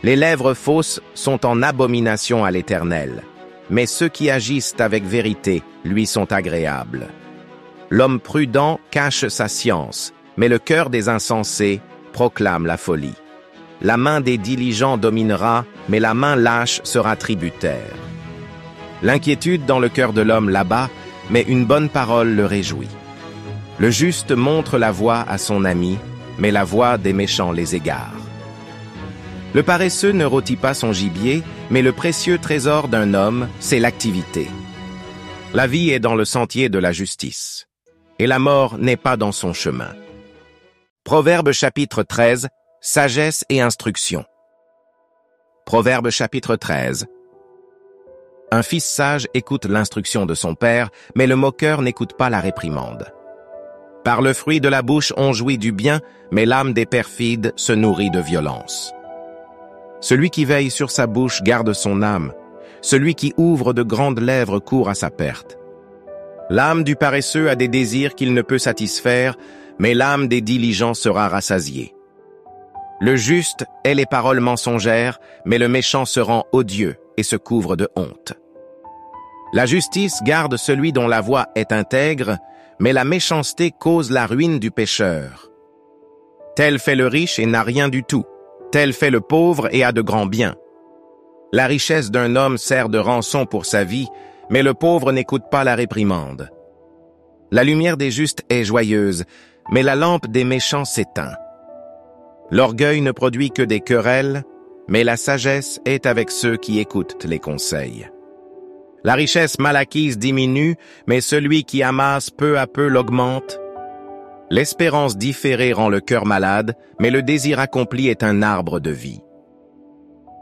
Les lèvres fausses sont en abomination à l'Éternel, mais ceux qui agissent avec vérité lui sont agréables. L'homme prudent cache sa science, mais le cœur des insensés proclame la folie. La main des diligents dominera, mais la main lâche sera tributaire. L'inquiétude dans le cœur de l'homme l'abat, mais une bonne parole le réjouit. Le juste montre la voie à son ami, mais la voie des méchants les égare. Le paresseux ne rôtit pas son gibier, mais le précieux trésor d'un homme, c'est l'activité. La vie est dans le sentier de la justice, et la mort n'est pas dans son chemin. Proverbe chapitre 13, sagesse et instruction. Proverbe chapitre 13. Un fils sage écoute l'instruction de son père, mais le moqueur n'écoute pas la réprimande. Par le fruit de la bouche on jouit du bien, mais l'âme des perfides se nourrit de violence. Celui qui veille sur sa bouche garde son âme. Celui qui ouvre de grandes lèvres court à sa perte. L'âme du paresseux a des désirs qu'il ne peut satisfaire, mais l'âme des diligents sera rassasiée. Le juste hait les paroles mensongères, mais le méchant se rend odieux et se couvre de honte. La justice garde celui dont la voie est intègre, mais la méchanceté cause la ruine du pécheur. Tel fait le riche et n'a rien du tout. Tel fait le pauvre et a de grands biens. La richesse d'un homme sert de rançon pour sa vie, mais le pauvre n'écoute pas la réprimande. La lumière des justes est joyeuse, mais la lampe des méchants s'éteint. L'orgueil ne produit que des querelles, mais la sagesse est avec ceux qui écoutent les conseils. La richesse mal acquise diminue, mais celui qui amasse peu à peu l'augmente. L'espérance différée rend le cœur malade, mais le désir accompli est un arbre de vie.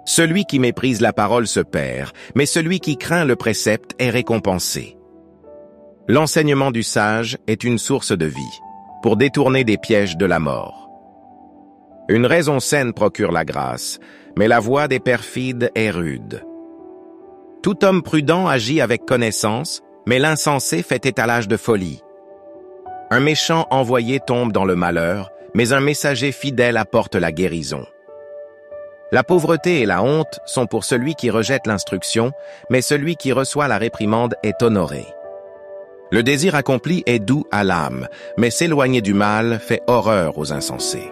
Celui qui méprise la parole se perd, mais celui qui craint le précepte est récompensé. L'enseignement du sage est une source de vie, pour détourner des pièges de la mort. Une raison saine procure la grâce, mais la voie des perfides est rude. Tout homme prudent agit avec connaissance, mais l'insensé fait étalage de folie. Un méchant envoyé tombe dans le malheur, mais un messager fidèle apporte la guérison. La pauvreté et la honte sont pour celui qui rejette l'instruction, mais celui qui reçoit la réprimande est honoré. Le désir accompli est doux à l'âme, mais s'éloigner du mal fait horreur aux insensés.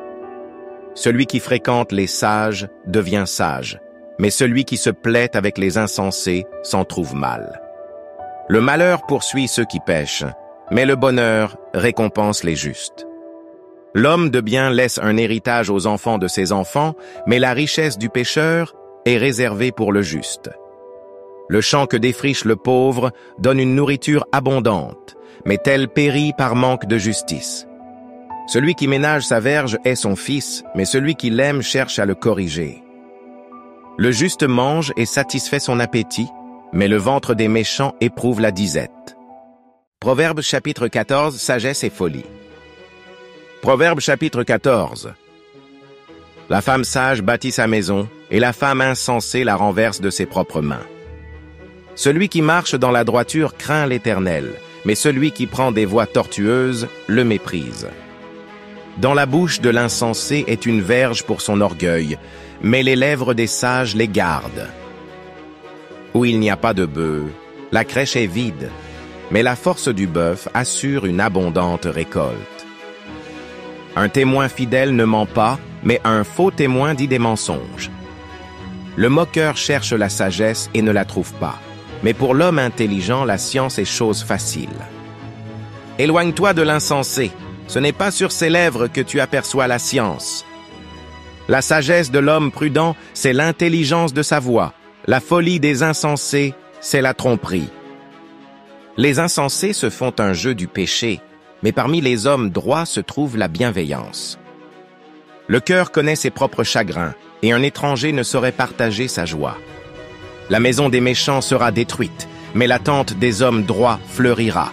Celui qui fréquente les sages devient sage, mais celui qui se plaît avec les insensés s'en trouve mal. Le malheur poursuit ceux qui pêchent, mais le bonheur récompense les justes. L'homme de bien laisse un héritage aux enfants de ses enfants, mais la richesse du pécheur est réservée pour le juste. Le champ que défriche le pauvre donne une nourriture abondante, mais tel périt par manque de justice. Celui qui ménage sa verge est son fils, mais celui qui l'aime cherche à le corriger. Le juste mange et satisfait son appétit, mais le ventre des méchants éprouve la disette. Proverbe chapitre 14, sagesse et folie. Proverbe chapitre 14. La femme sage bâtit sa maison, et la femme insensée la renverse de ses propres mains. Celui qui marche dans la droiture craint l'Éternel, mais celui qui prend des voies tortueuses le méprise. Dans la bouche de l'insensé est une verge pour son orgueil, mais les lèvres des sages les gardent. Où il n'y a pas de bœuf, la crèche est vide, mais la force du bœuf assure une abondante récolte. Un témoin fidèle ne ment pas, mais un faux témoin dit des mensonges. Le moqueur cherche la sagesse et ne la trouve pas, mais pour l'homme intelligent, la science est chose facile. Éloigne-toi de l'insensé, ce n'est pas sur ses lèvres que tu aperçois la science. La sagesse de l'homme prudent, c'est l'intelligence de sa voix. La folie des insensés, c'est la tromperie. Les insensés se font un jeu du péché, mais parmi les hommes droits se trouve la bienveillance. Le cœur connaît ses propres chagrins, et un étranger ne saurait partager sa joie. La maison des méchants sera détruite, mais la tente des hommes droits fleurira.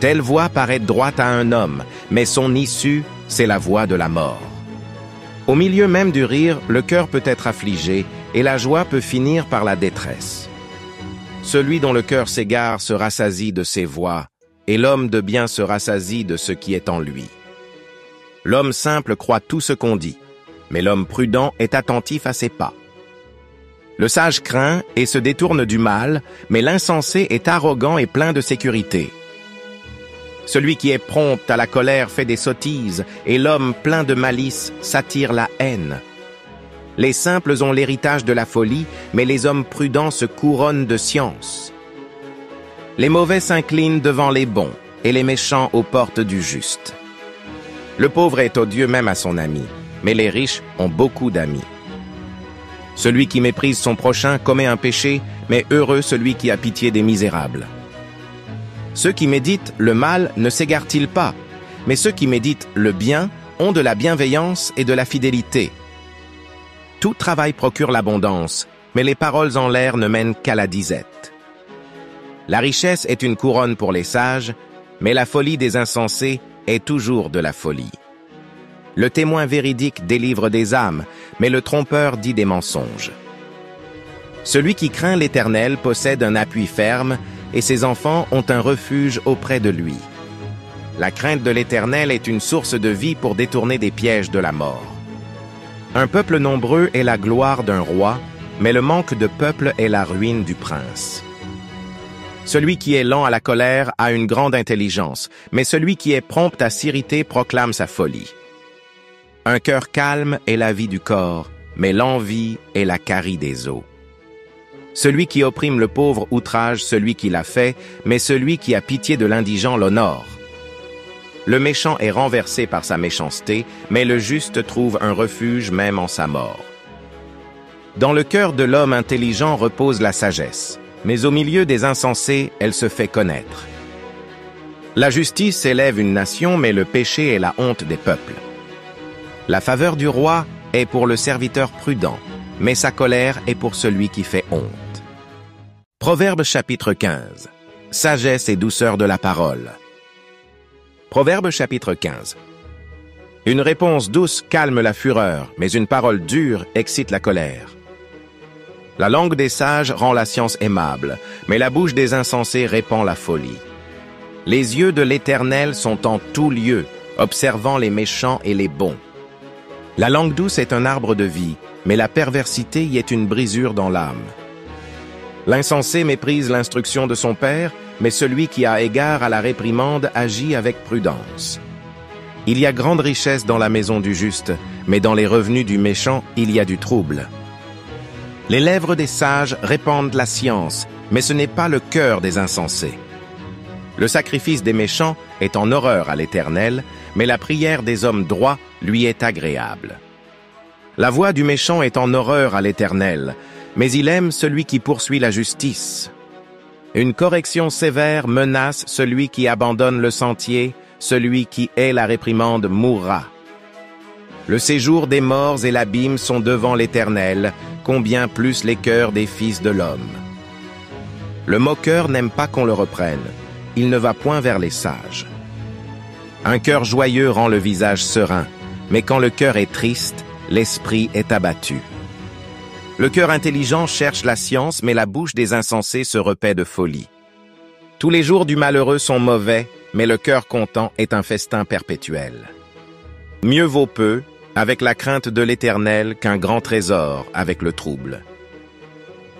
Telle voie paraît droite à un homme, mais son issue, c'est la voie de la mort. Au milieu même du rire, le cœur peut être affligé, et la joie peut finir par la détresse. Celui dont le cœur s'égare se rassasie de ses voies, et l'homme de bien se rassasie de ce qui est en lui. L'homme simple croit tout ce qu'on dit, mais l'homme prudent est attentif à ses pas. Le sage craint et se détourne du mal, mais l'insensé est arrogant et plein de sécurité. Celui qui est prompt à la colère fait des sottises, et l'homme plein de malice s'attire la haine. Les simples ont l'héritage de la folie, mais les hommes prudents se couronnent de science. Les mauvais s'inclinent devant les bons, et les méchants aux portes du juste. Le pauvre est odieux même à son ami, mais les riches ont beaucoup d'amis. Celui qui méprise son prochain commet un péché, mais heureux celui qui a pitié des misérables. Ceux qui méditent le mal ne s'égarent-ils pas, mais ceux qui méditent le bien ont de la bienveillance et de la fidélité. Tout travail procure l'abondance, mais les paroles en l'air ne mènent qu'à la disette. La richesse est une couronne pour les sages, mais la folie des insensés est toujours de la folie. Le témoin véridique délivre des âmes, mais le trompeur dit des mensonges. Celui qui craint l'Éternel possède un appui ferme, et ses enfants ont un refuge auprès de lui. La crainte de l'Éternel est une source de vie pour détourner des pièges de la mort. Un peuple nombreux est la gloire d'un roi, mais le manque de peuple est la ruine du prince. Celui qui est lent à la colère a une grande intelligence, mais celui qui est prompt à s'irriter proclame sa folie. Un cœur calme est la vie du corps, mais l'envie est la carie des os. Celui qui opprime le pauvre outrage celui qui l'a fait, mais celui qui a pitié de l'indigent l'honore. Le méchant est renversé par sa méchanceté, mais le juste trouve un refuge même en sa mort. Dans le cœur de l'homme intelligent repose la sagesse, mais au milieu des insensés, elle se fait connaître. La justice élève une nation, mais le péché est la honte des peuples. La faveur du roi est pour le serviteur prudent, mais sa colère est pour celui qui fait honte. Proverbe chapitre 15. Sagesse et douceur de la parole. Proverbe chapitre 15. Une réponse douce calme la fureur, mais une parole dure excite la colère. La langue des sages rend la science aimable, mais la bouche des insensés répand la folie. Les yeux de l'Éternel sont en tout lieu, observant les méchants et les bons. La langue douce est un arbre de vie, mais la perversité y est une brisure dans l'âme. L'insensé méprise l'instruction de son père, mais celui qui a égard à la réprimande agit avec prudence. Il y a grande richesse dans la maison du juste, mais dans les revenus du méchant, il y a du trouble. Les lèvres des sages répandent la science, mais ce n'est pas le cœur des insensés. Le sacrifice des méchants est en horreur à l'Éternel, mais la prière des hommes droits lui est agréable. La voix du méchant est en horreur à l'Éternel, mais il aime celui qui poursuit la justice. Une correction sévère menace celui qui abandonne le sentier, celui qui hait la réprimande mourra. Le séjour des morts et l'abîme sont devant l'Éternel, combien plus les cœurs des fils de l'homme. Le moqueur n'aime pas qu'on le reprenne, il ne va point vers les sages. Un cœur joyeux rend le visage serein, mais quand le cœur est triste, l'esprit est abattu. Le cœur intelligent cherche la science, mais la bouche des insensés se repaît de folie. Tous les jours du malheureux sont mauvais, mais le cœur content est un festin perpétuel. Mieux vaut peu, avec la crainte de l'Éternel, qu'un grand trésor avec le trouble.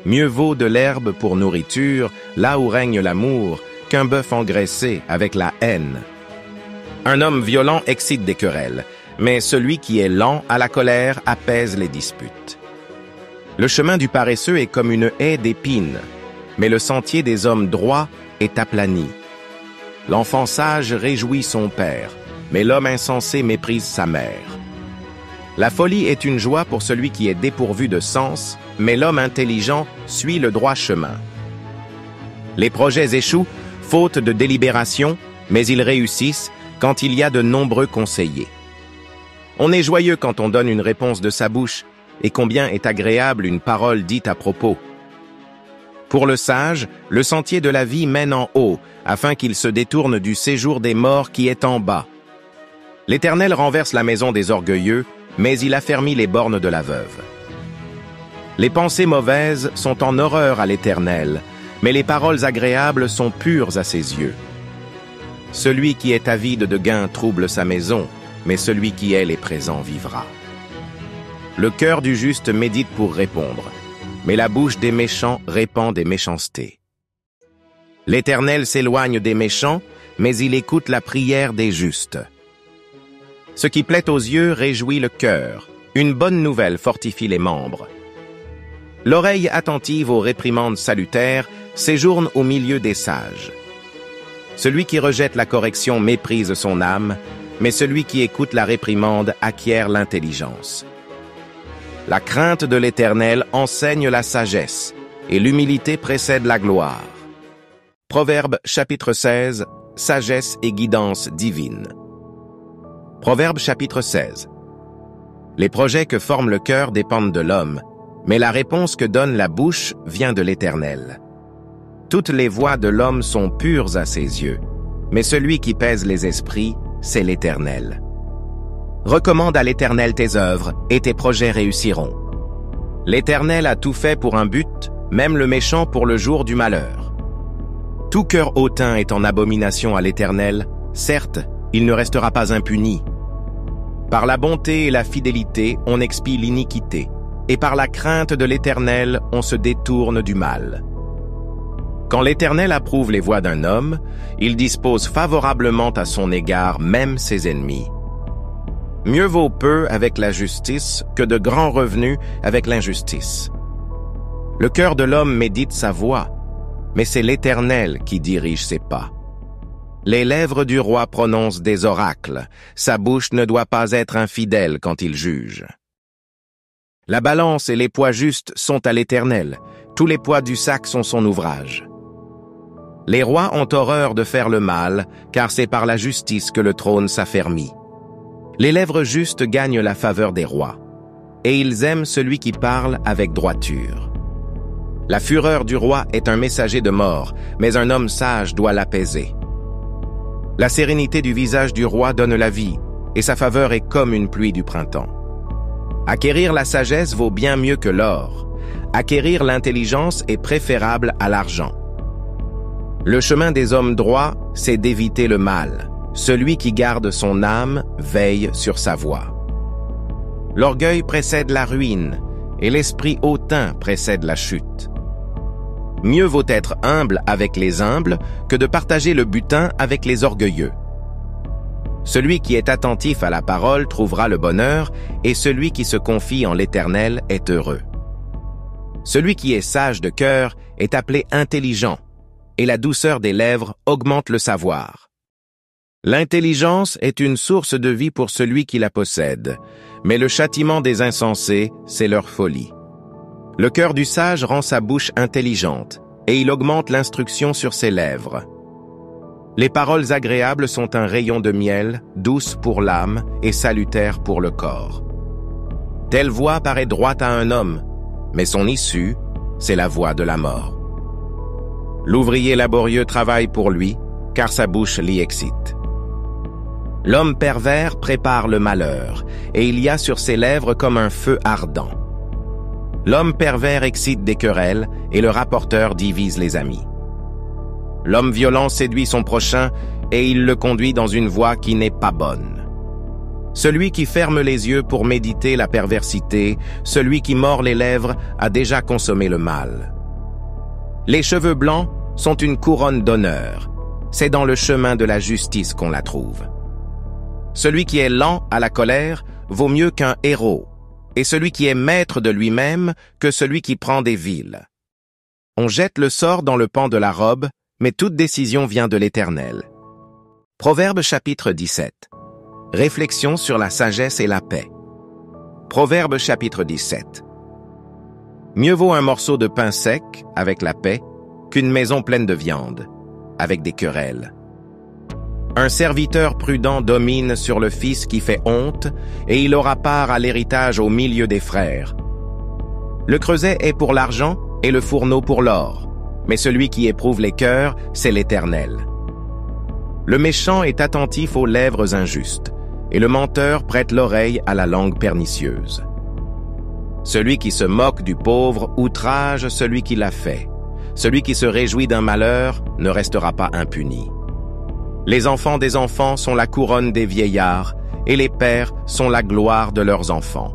Mieux vaut de l'herbe pour nourriture, là où règne l'amour, qu'un bœuf engraissé avec la haine. Un homme violent excite des querelles, mais celui qui est lent à la colère apaise les disputes. Le chemin du paresseux est comme une haie d'épines, mais le sentier des hommes droits est aplani. L'enfant sage réjouit son père, mais l'homme insensé méprise sa mère. La folie est une joie pour celui qui est dépourvu de sens, mais l'homme intelligent suit le droit chemin. Les projets échouent, faute de délibération, mais ils réussissent quand il y a de nombreux conseillers. On est joyeux quand on donne une réponse de sa bouche, et combien est agréable une parole dite à propos. Pour le sage, le sentier de la vie mène en haut, afin qu'il se détourne du séjour des morts qui est en bas. L'Éternel renverse la maison des orgueilleux, mais il affermit les bornes de la veuve. Les pensées mauvaises sont en horreur à l'Éternel, mais les paroles agréables sont pures à ses yeux. Celui qui est avide de gain trouble sa maison, mais celui qui est les présents vivra. Le cœur du juste médite pour répondre, mais la bouche des méchants répand des méchancetés. L'Éternel s'éloigne des méchants, mais il écoute la prière des justes. Ce qui plaît aux yeux réjouit le cœur. Une bonne nouvelle fortifie les membres. L'oreille attentive aux réprimandes salutaires séjourne au milieu des sages. Celui qui rejette la correction méprise son âme, mais celui qui écoute la réprimande acquiert l'intelligence. La crainte de l'Éternel enseigne la sagesse, et l'humilité précède la gloire. Proverbe chapitre 16, sagesse et guidance divine. Proverbe chapitre 16. Les projets que forme le cœur dépendent de l'homme, mais la réponse que donne la bouche vient de l'Éternel. Toutes les voies de l'homme sont pures à ses yeux, mais celui qui pèse les esprits, c'est l'Éternel. Recommande à l'Éternel tes œuvres, et tes projets réussiront. L'Éternel a tout fait pour un but, même le méchant pour le jour du malheur. Tout cœur hautain est en abomination à l'Éternel, certes, il ne restera pas impuni. Par la bonté et la fidélité, on expie l'iniquité, et par la crainte de l'Éternel, on se détourne du mal. Quand l'Éternel approuve les voies d'un homme, il dispose favorablement à son égard même ses ennemis. Mieux vaut peu avec la justice que de grands revenus avec l'injustice. Le cœur de l'homme médite sa voie, mais c'est l'Éternel qui dirige ses pas. Les lèvres du roi prononcent des oracles, sa bouche ne doit pas être infidèle quand il juge. La balance et les poids justes sont à l'Éternel, tous les poids du sac sont son ouvrage. Les rois ont horreur de faire le mal, car c'est par la justice que le trône s'affermit. Les lèvres justes gagnent la faveur des rois, et ils aiment celui qui parle avec droiture. La fureur du roi est un messager de mort, mais un homme sage doit l'apaiser. La sérénité du visage du roi donne la vie, et sa faveur est comme une pluie du printemps. Acquérir la sagesse vaut bien mieux que l'or. Acquérir l'intelligence est préférable à l'argent. Le chemin des hommes droits, c'est d'éviter le mal. Celui qui garde son âme veille sur sa voie. L'orgueil précède la ruine, et l'esprit hautain précède la chute. Mieux vaut être humble avec les humbles que de partager le butin avec les orgueilleux. Celui qui est attentif à la parole trouvera le bonheur, et celui qui se confie en l'Éternel est heureux. Celui qui est sage de cœur est appelé intelligent, et la douceur des lèvres augmente le savoir. L'intelligence est une source de vie pour celui qui la possède, mais le châtiment des insensés, c'est leur folie. Le cœur du sage rend sa bouche intelligente, et il augmente l'instruction sur ses lèvres. Les paroles agréables sont un rayon de miel, douce pour l'âme et salutaire pour le corps. Telle voie paraît droite à un homme, mais son issue, c'est la voie de la mort. L'ouvrier laborieux travaille pour lui, car sa bouche l'y excite. L'homme pervers prépare le malheur, et il y a sur ses lèvres comme un feu ardent. L'homme pervers excite des querelles, et le rapporteur divise les amis. L'homme violent séduit son prochain, et il le conduit dans une voie qui n'est pas bonne. Celui qui ferme les yeux pour méditer la perversité, celui qui mord les lèvres a déjà consommé le mal. Les cheveux blancs sont une couronne d'honneur. C'est dans le chemin de la justice qu'on la trouve. Celui qui est lent à la colère vaut mieux qu'un héros, et celui qui est maître de lui-même que celui qui prend des villes. On jette le sort dans le pan de la robe, mais toute décision vient de l'Éternel. Proverbe chapitre 17. Réflexion sur la sagesse et la paix. Proverbe chapitre 17. Mieux vaut un morceau de pain sec, avec la paix, qu'une maison pleine de viande, avec des querelles. Un serviteur prudent domine sur le fils qui fait honte, et il aura part à l'héritage au milieu des frères. Le creuset est pour l'argent et le fourneau pour l'or, mais celui qui éprouve les cœurs, c'est l'Éternel. Le méchant est attentif aux lèvres injustes, et le menteur prête l'oreille à la langue pernicieuse. Celui qui se moque du pauvre outrage celui qui l'a fait. Celui qui se réjouit d'un malheur ne restera pas impuni. Les enfants des enfants sont la couronne des vieillards, et les pères sont la gloire de leurs enfants.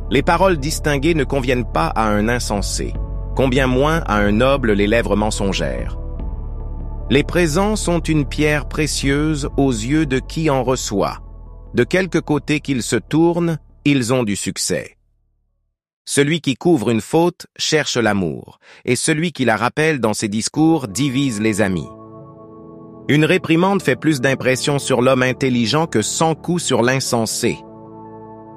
Les paroles distinguées ne conviennent pas à un insensé, combien moins à un noble les lèvres mensongères. Les présents sont une pierre précieuse aux yeux de qui en reçoit. De quelque côté qu'ils se tournent, ils ont du succès. Celui qui couvre une faute cherche l'amour, et celui qui la rappelle dans ses discours divise les amis. Une réprimande fait plus d'impression sur l'homme intelligent que 100 coups sur l'insensé.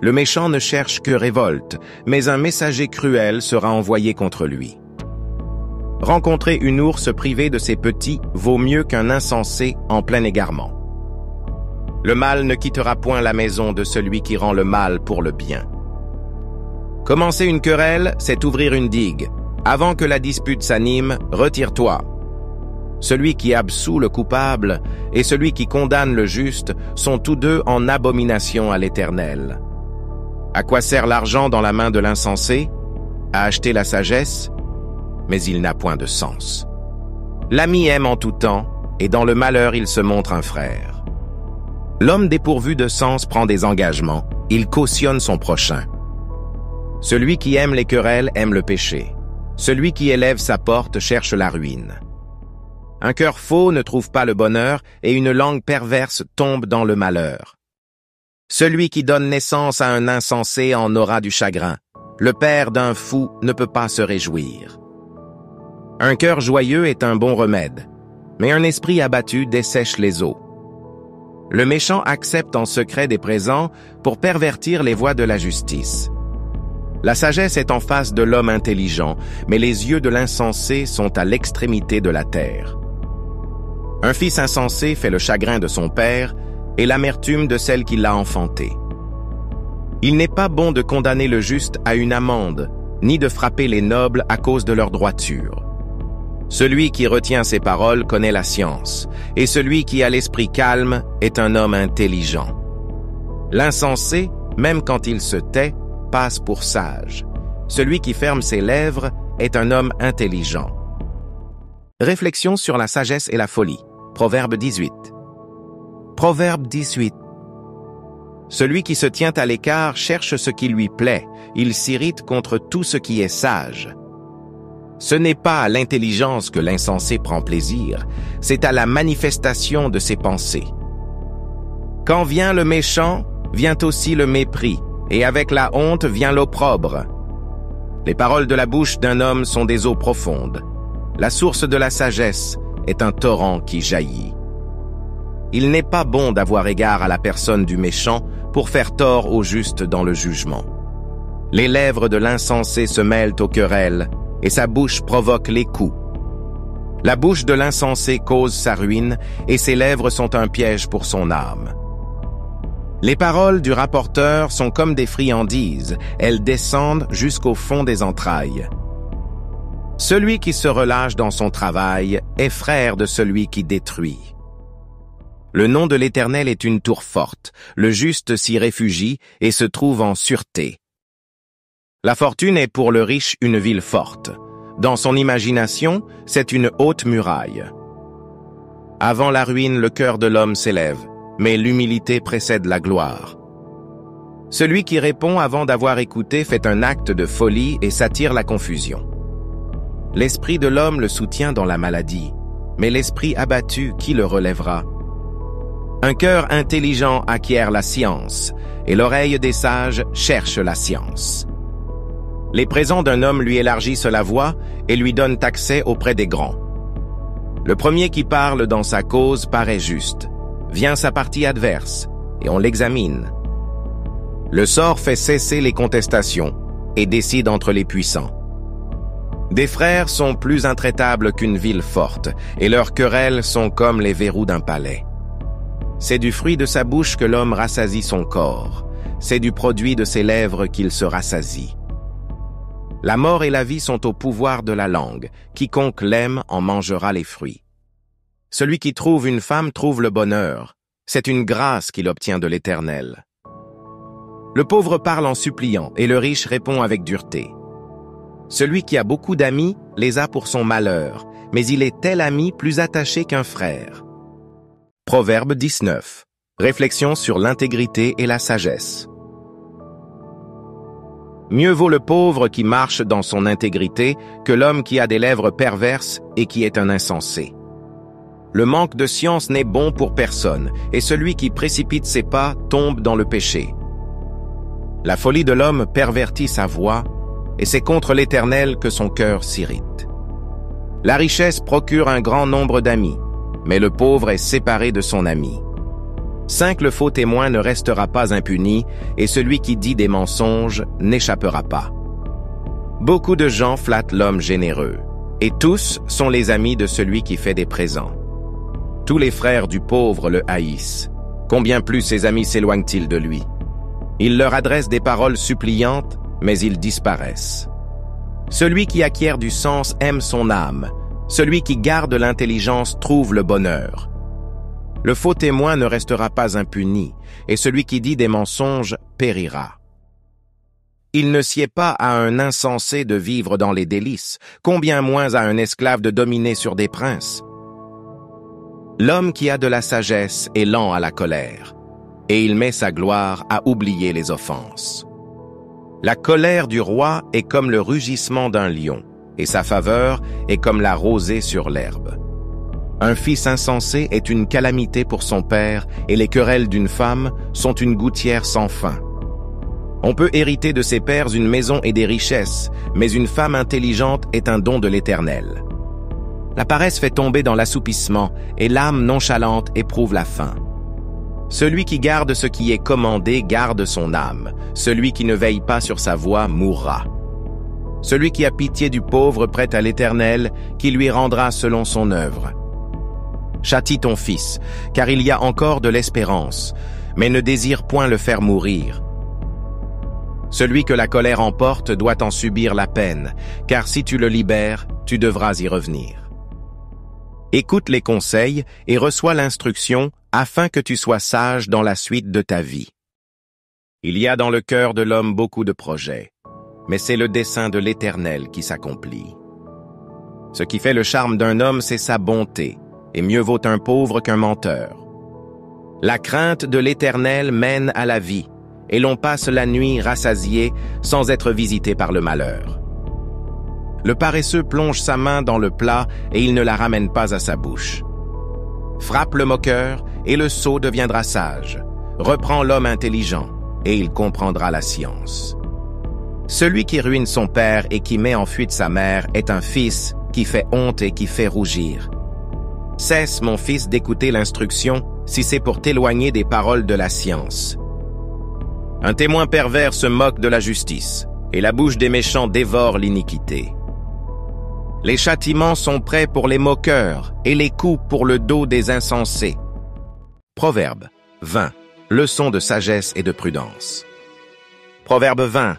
Le méchant ne cherche que révolte, mais un messager cruel sera envoyé contre lui. Rencontrer une ourse privée de ses petits vaut mieux qu'un insensé en plein égarement. Le mal ne quittera point la maison de celui qui rend le mal pour le bien. Commencer une querelle, c'est ouvrir une digue. Avant que la dispute s'anime, retire-toi. Celui qui absout le coupable et celui qui condamne le juste sont tous deux en abomination à l'Éternel. À quoi sert l'argent dans la main de l'insensé? À acheter la sagesse? Mais il n'a point de sens. L'ami aime en tout temps, et dans le malheur il se montre un frère. L'homme dépourvu de sens prend des engagements, il cautionne son prochain. Celui qui aime les querelles aime le péché. Celui qui élève sa porte cherche la ruine. Un cœur faux ne trouve pas le bonheur, et une langue perverse tombe dans le malheur. Celui qui donne naissance à un insensé en aura du chagrin. Le père d'un fou ne peut pas se réjouir. Un cœur joyeux est un bon remède, mais un esprit abattu dessèche les eaux. Le méchant accepte en secret des présents pour pervertir les voies de la justice. La sagesse est en face de l'homme intelligent, mais les yeux de l'insensé sont à l'extrémité de la terre. Un fils insensé fait le chagrin de son père et l'amertume de celle qui l'a enfanté. Il n'est pas bon de condamner le juste à une amende, ni de frapper les nobles à cause de leur droiture. Celui qui retient ses paroles connaît la science, et celui qui a l'esprit calme est un homme intelligent. L'insensé, même quand il se tait, passe pour sage. Celui qui ferme ses lèvres est un homme intelligent. Réflexion sur la sagesse et la folie. Proverbe 18. Proverbe 18. Celui qui se tient à l'écart cherche ce qui lui plaît. Il s'irrite contre tout ce qui est sage. Ce n'est pas à l'intelligence que l'insensé prend plaisir, c'est à la manifestation de ses pensées. Quand vient le méchant, vient aussi le mépris, et avec la honte vient l'opprobre. Les paroles de la bouche d'un homme sont des eaux profondes. La source de la sagesse est un torrent qui jaillit. Il n'est pas bon d'avoir égard à la personne du méchant pour faire tort au juste dans le jugement. Les lèvres de l'insensé se mêlent aux querelles, et sa bouche provoque les coups. La bouche de l'insensé cause sa ruine, et ses lèvres sont un piège pour son âme. Les paroles du rapporteur sont comme des friandises, elles descendent jusqu'au fond des entrailles. Celui qui se relâche dans son travail est frère de celui qui détruit. Le nom de l'Éternel est une tour forte, le juste s'y réfugie et se trouve en sûreté. La fortune est pour le riche une ville forte. Dans son imagination, c'est une haute muraille. Avant la ruine, le cœur de l'homme s'élève, mais l'humilité précède la gloire. Celui qui répond avant d'avoir écouté fait un acte de folie et s'attire la confusion. L'esprit de l'homme le soutient dans la maladie, mais l'esprit abattu, qui le relèvera? Un cœur intelligent acquiert la science, et l'oreille des sages cherche la science. Les présents d'un homme lui élargissent la voie et lui donnent accès auprès des grands. Le premier qui parle dans sa cause paraît juste. Vient sa partie adverse, et on l'examine. Le sort fait cesser les contestations et décide entre les puissants. Des frères sont plus intraitables qu'une ville forte, et leurs querelles sont comme les verrous d'un palais. C'est du fruit de sa bouche que l'homme rassasie son corps. C'est du produit de ses lèvres qu'il se rassasie. La mort et la vie sont au pouvoir de la langue. Quiconque l'aime en mangera les fruits. Celui qui trouve une femme trouve le bonheur. C'est une grâce qu'il obtient de l'Éternel. Le pauvre parle en suppliant, et le riche répond avec dureté. Celui qui a beaucoup d'amis les a pour son malheur, mais il est tel ami plus attaché qu'un frère. Proverbe 19. Réflexion sur l'intégrité et la sagesse. Mieux vaut le pauvre qui marche dans son intégrité que l'homme qui a des lèvres perverses et qui est un insensé. Le manque de science n'est bon pour personne, et celui qui précipite ses pas tombe dans le péché. La folie de l'homme pervertit sa voix, et c'est contre l'Éternel que son cœur s'irrite. La richesse procure un grand nombre d'amis, mais le pauvre est séparé de son ami. 5 le faux témoin ne restera pas impuni, et celui qui dit des mensonges n'échappera pas. Beaucoup de gens flattent l'homme généreux, et tous sont les amis de celui qui fait des présents. Tous les frères du pauvre le haïssent. Combien plus ses amis s'éloignent-ils de lui? Il leur adresse des paroles suppliantes, mais ils disparaissent. Celui qui acquiert du sens aime son âme. Celui qui garde l'intelligence trouve le bonheur. Le faux témoin ne restera pas impuni, et celui qui dit des mensonges périra. Il ne sied pas à un insensé de vivre dans les délices, combien moins à un esclave de dominer sur des princes. L'homme qui a de la sagesse est lent à la colère, et il met sa gloire à oublier les offenses. La colère du roi est comme le rugissement d'un lion, et sa faveur est comme la rosée sur l'herbe. Un fils insensé est une calamité pour son père, et les querelles d'une femme sont une gouttière sans fin. On peut hériter de ses pères une maison et des richesses, mais une femme intelligente est un don de l'Éternel. La paresse fait tomber dans l'assoupissement, et l'âme nonchalante éprouve la faim. Celui qui garde ce qui est commandé garde son âme. Celui qui ne veille pas sur sa voie mourra. Celui qui a pitié du pauvre prête à l'Éternel, qui lui rendra selon son œuvre. Châtie ton fils, car il y a encore de l'espérance, mais ne désire point le faire mourir. Celui que la colère emporte doit en subir la peine, car si tu le libères, tu devras y revenir. Écoute les conseils et reçois l'instruction, afin que tu sois sage dans la suite de ta vie. Il y a dans le cœur de l'homme beaucoup de projets, mais c'est le dessein de l'Éternel qui s'accomplit. Ce qui fait le charme d'un homme, c'est sa bonté, et mieux vaut un pauvre qu'un menteur. La crainte de l'Éternel mène à la vie, et l'on passe la nuit rassasié sans être visité par le malheur. Le paresseux plonge sa main dans le plat et il ne la ramène pas à sa bouche. Frappe le moqueur et le sot deviendra sage. Reprends l'homme intelligent et il comprendra la science. Celui qui ruine son père et qui met en fuite sa mère est un fils qui fait honte et qui fait rougir. Cesse, mon fils, d'écouter l'instruction, si c'est pour t'éloigner des paroles de la science. Un témoin pervers se moque de la justice, et la bouche des méchants dévore l'iniquité. Les châtiments sont prêts pour les moqueurs, et les coups pour le dos des insensés. Proverbe 20. Leçon de sagesse et de prudence. Proverbe 20.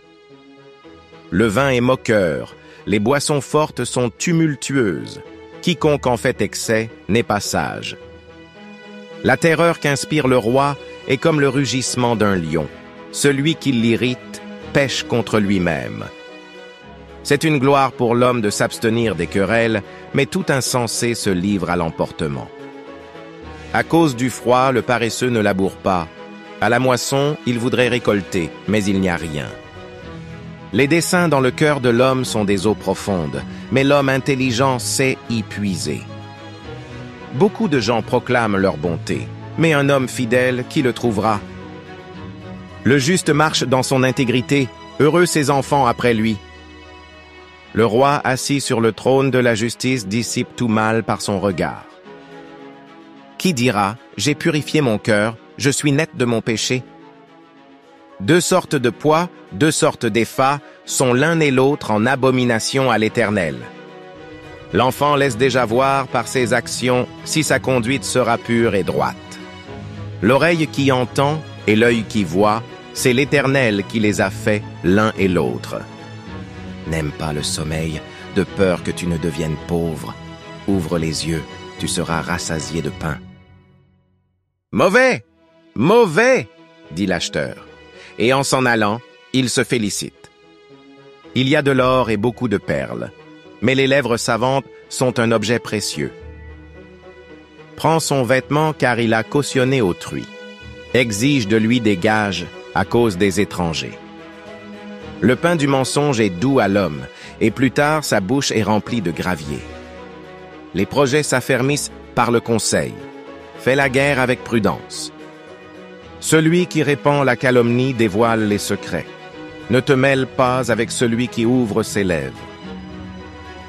Le vin est moqueur, les boissons fortes sont tumultueuses. Quiconque en fait excès n'est pas sage. La terreur qu'inspire le roi est comme le rugissement d'un lion. Celui qui l'irrite pèche contre lui-même. C'est une gloire pour l'homme de s'abstenir des querelles, mais tout insensé se livre à l'emportement. À cause du froid, le paresseux ne laboure pas. À la moisson, il voudrait récolter, mais il n'y a rien. Les desseins dans le cœur de l'homme sont des eaux profondes, mais l'homme intelligent sait y puiser. Beaucoup de gens proclament leur bonté, mais un homme fidèle, qui le trouvera? Le juste marche dans son intégrité, heureux ses enfants après lui. Le roi assis sur le trône de la justice dissipe tout mal par son regard. Qui dira, j'ai purifié mon cœur, je suis net de mon péché? 2 sortes de poids, 2 sortes d'effats sont l'un et l'autre en abomination à l'Éternel. L'enfant laisse déjà voir par ses actions si sa conduite sera pure et droite. L'oreille qui entend et l'œil qui voit, c'est l'Éternel qui les a faits l'un et l'autre. N'aime pas le sommeil, de peur que tu ne deviennes pauvre. Ouvre les yeux, tu seras rassasié de pain. Mauvais! Mauvais! Dit l'acheteur. Et en s'en allant, il se félicite. Il y a de l'or et beaucoup de perles, mais les lèvres savantes sont un objet précieux. Prends son vêtement car il a cautionné autrui. Exige de lui des gages à cause des étrangers. Le pain du mensonge est doux à l'homme, et plus tard sa bouche est remplie de gravier. Les projets s'affermissent par le conseil. Fais la guerre avec prudence. Celui qui répand la calomnie dévoile les secrets. Ne te mêle pas avec celui qui ouvre ses lèvres.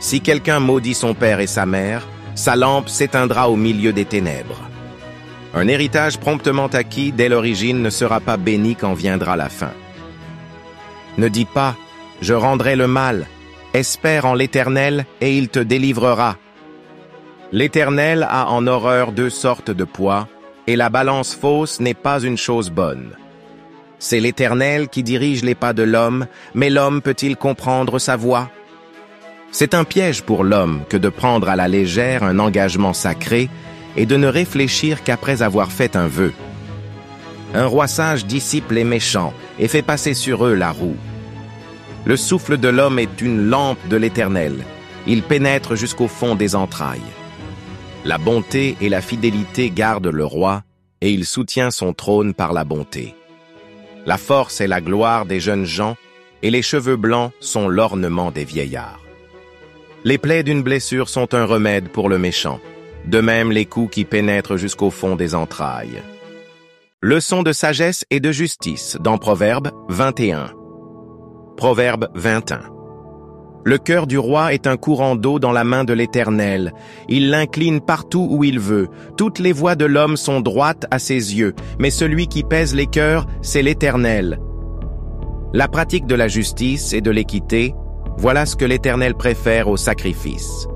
Si quelqu'un maudit son père et sa mère, sa lampe s'éteindra au milieu des ténèbres. Un héritage promptement acquis dès l'origine ne sera pas béni quand viendra la fin. Ne dis pas « Je rendrai le mal », espère en l'Éternel et il te délivrera. L'Éternel a en horreur 2 sortes de poids, et la balance fausse n'est pas une chose bonne. C'est l'Éternel qui dirige les pas de l'homme, mais l'homme peut-il comprendre sa voie? C'est un piège pour l'homme que de prendre à la légère un engagement sacré et de ne réfléchir qu'après avoir fait un vœu. Un roi sage dissipe les méchants et fait passer sur eux la roue. Le souffle de l'homme est une lampe de l'Éternel. Il pénètre jusqu'au fond des entrailles. La bonté et la fidélité gardent le roi, et il soutient son trône par la bonté. La force est la gloire des jeunes gens, et les cheveux blancs sont l'ornement des vieillards. Les plaies d'une blessure sont un remède pour le méchant, de même les coups qui pénètrent jusqu'au fond des entrailles. Leçon de sagesse et de justice dans Proverbe 21. Proverbe 21. Le cœur du roi est un courant d'eau dans la main de l'Éternel. Il l'incline partout où il veut. Toutes les voies de l'homme sont droites à ses yeux, mais celui qui pèse les cœurs, c'est l'Éternel. La pratique de la justice et de l'équité, voilà ce que l'Éternel préfère au sacrifice.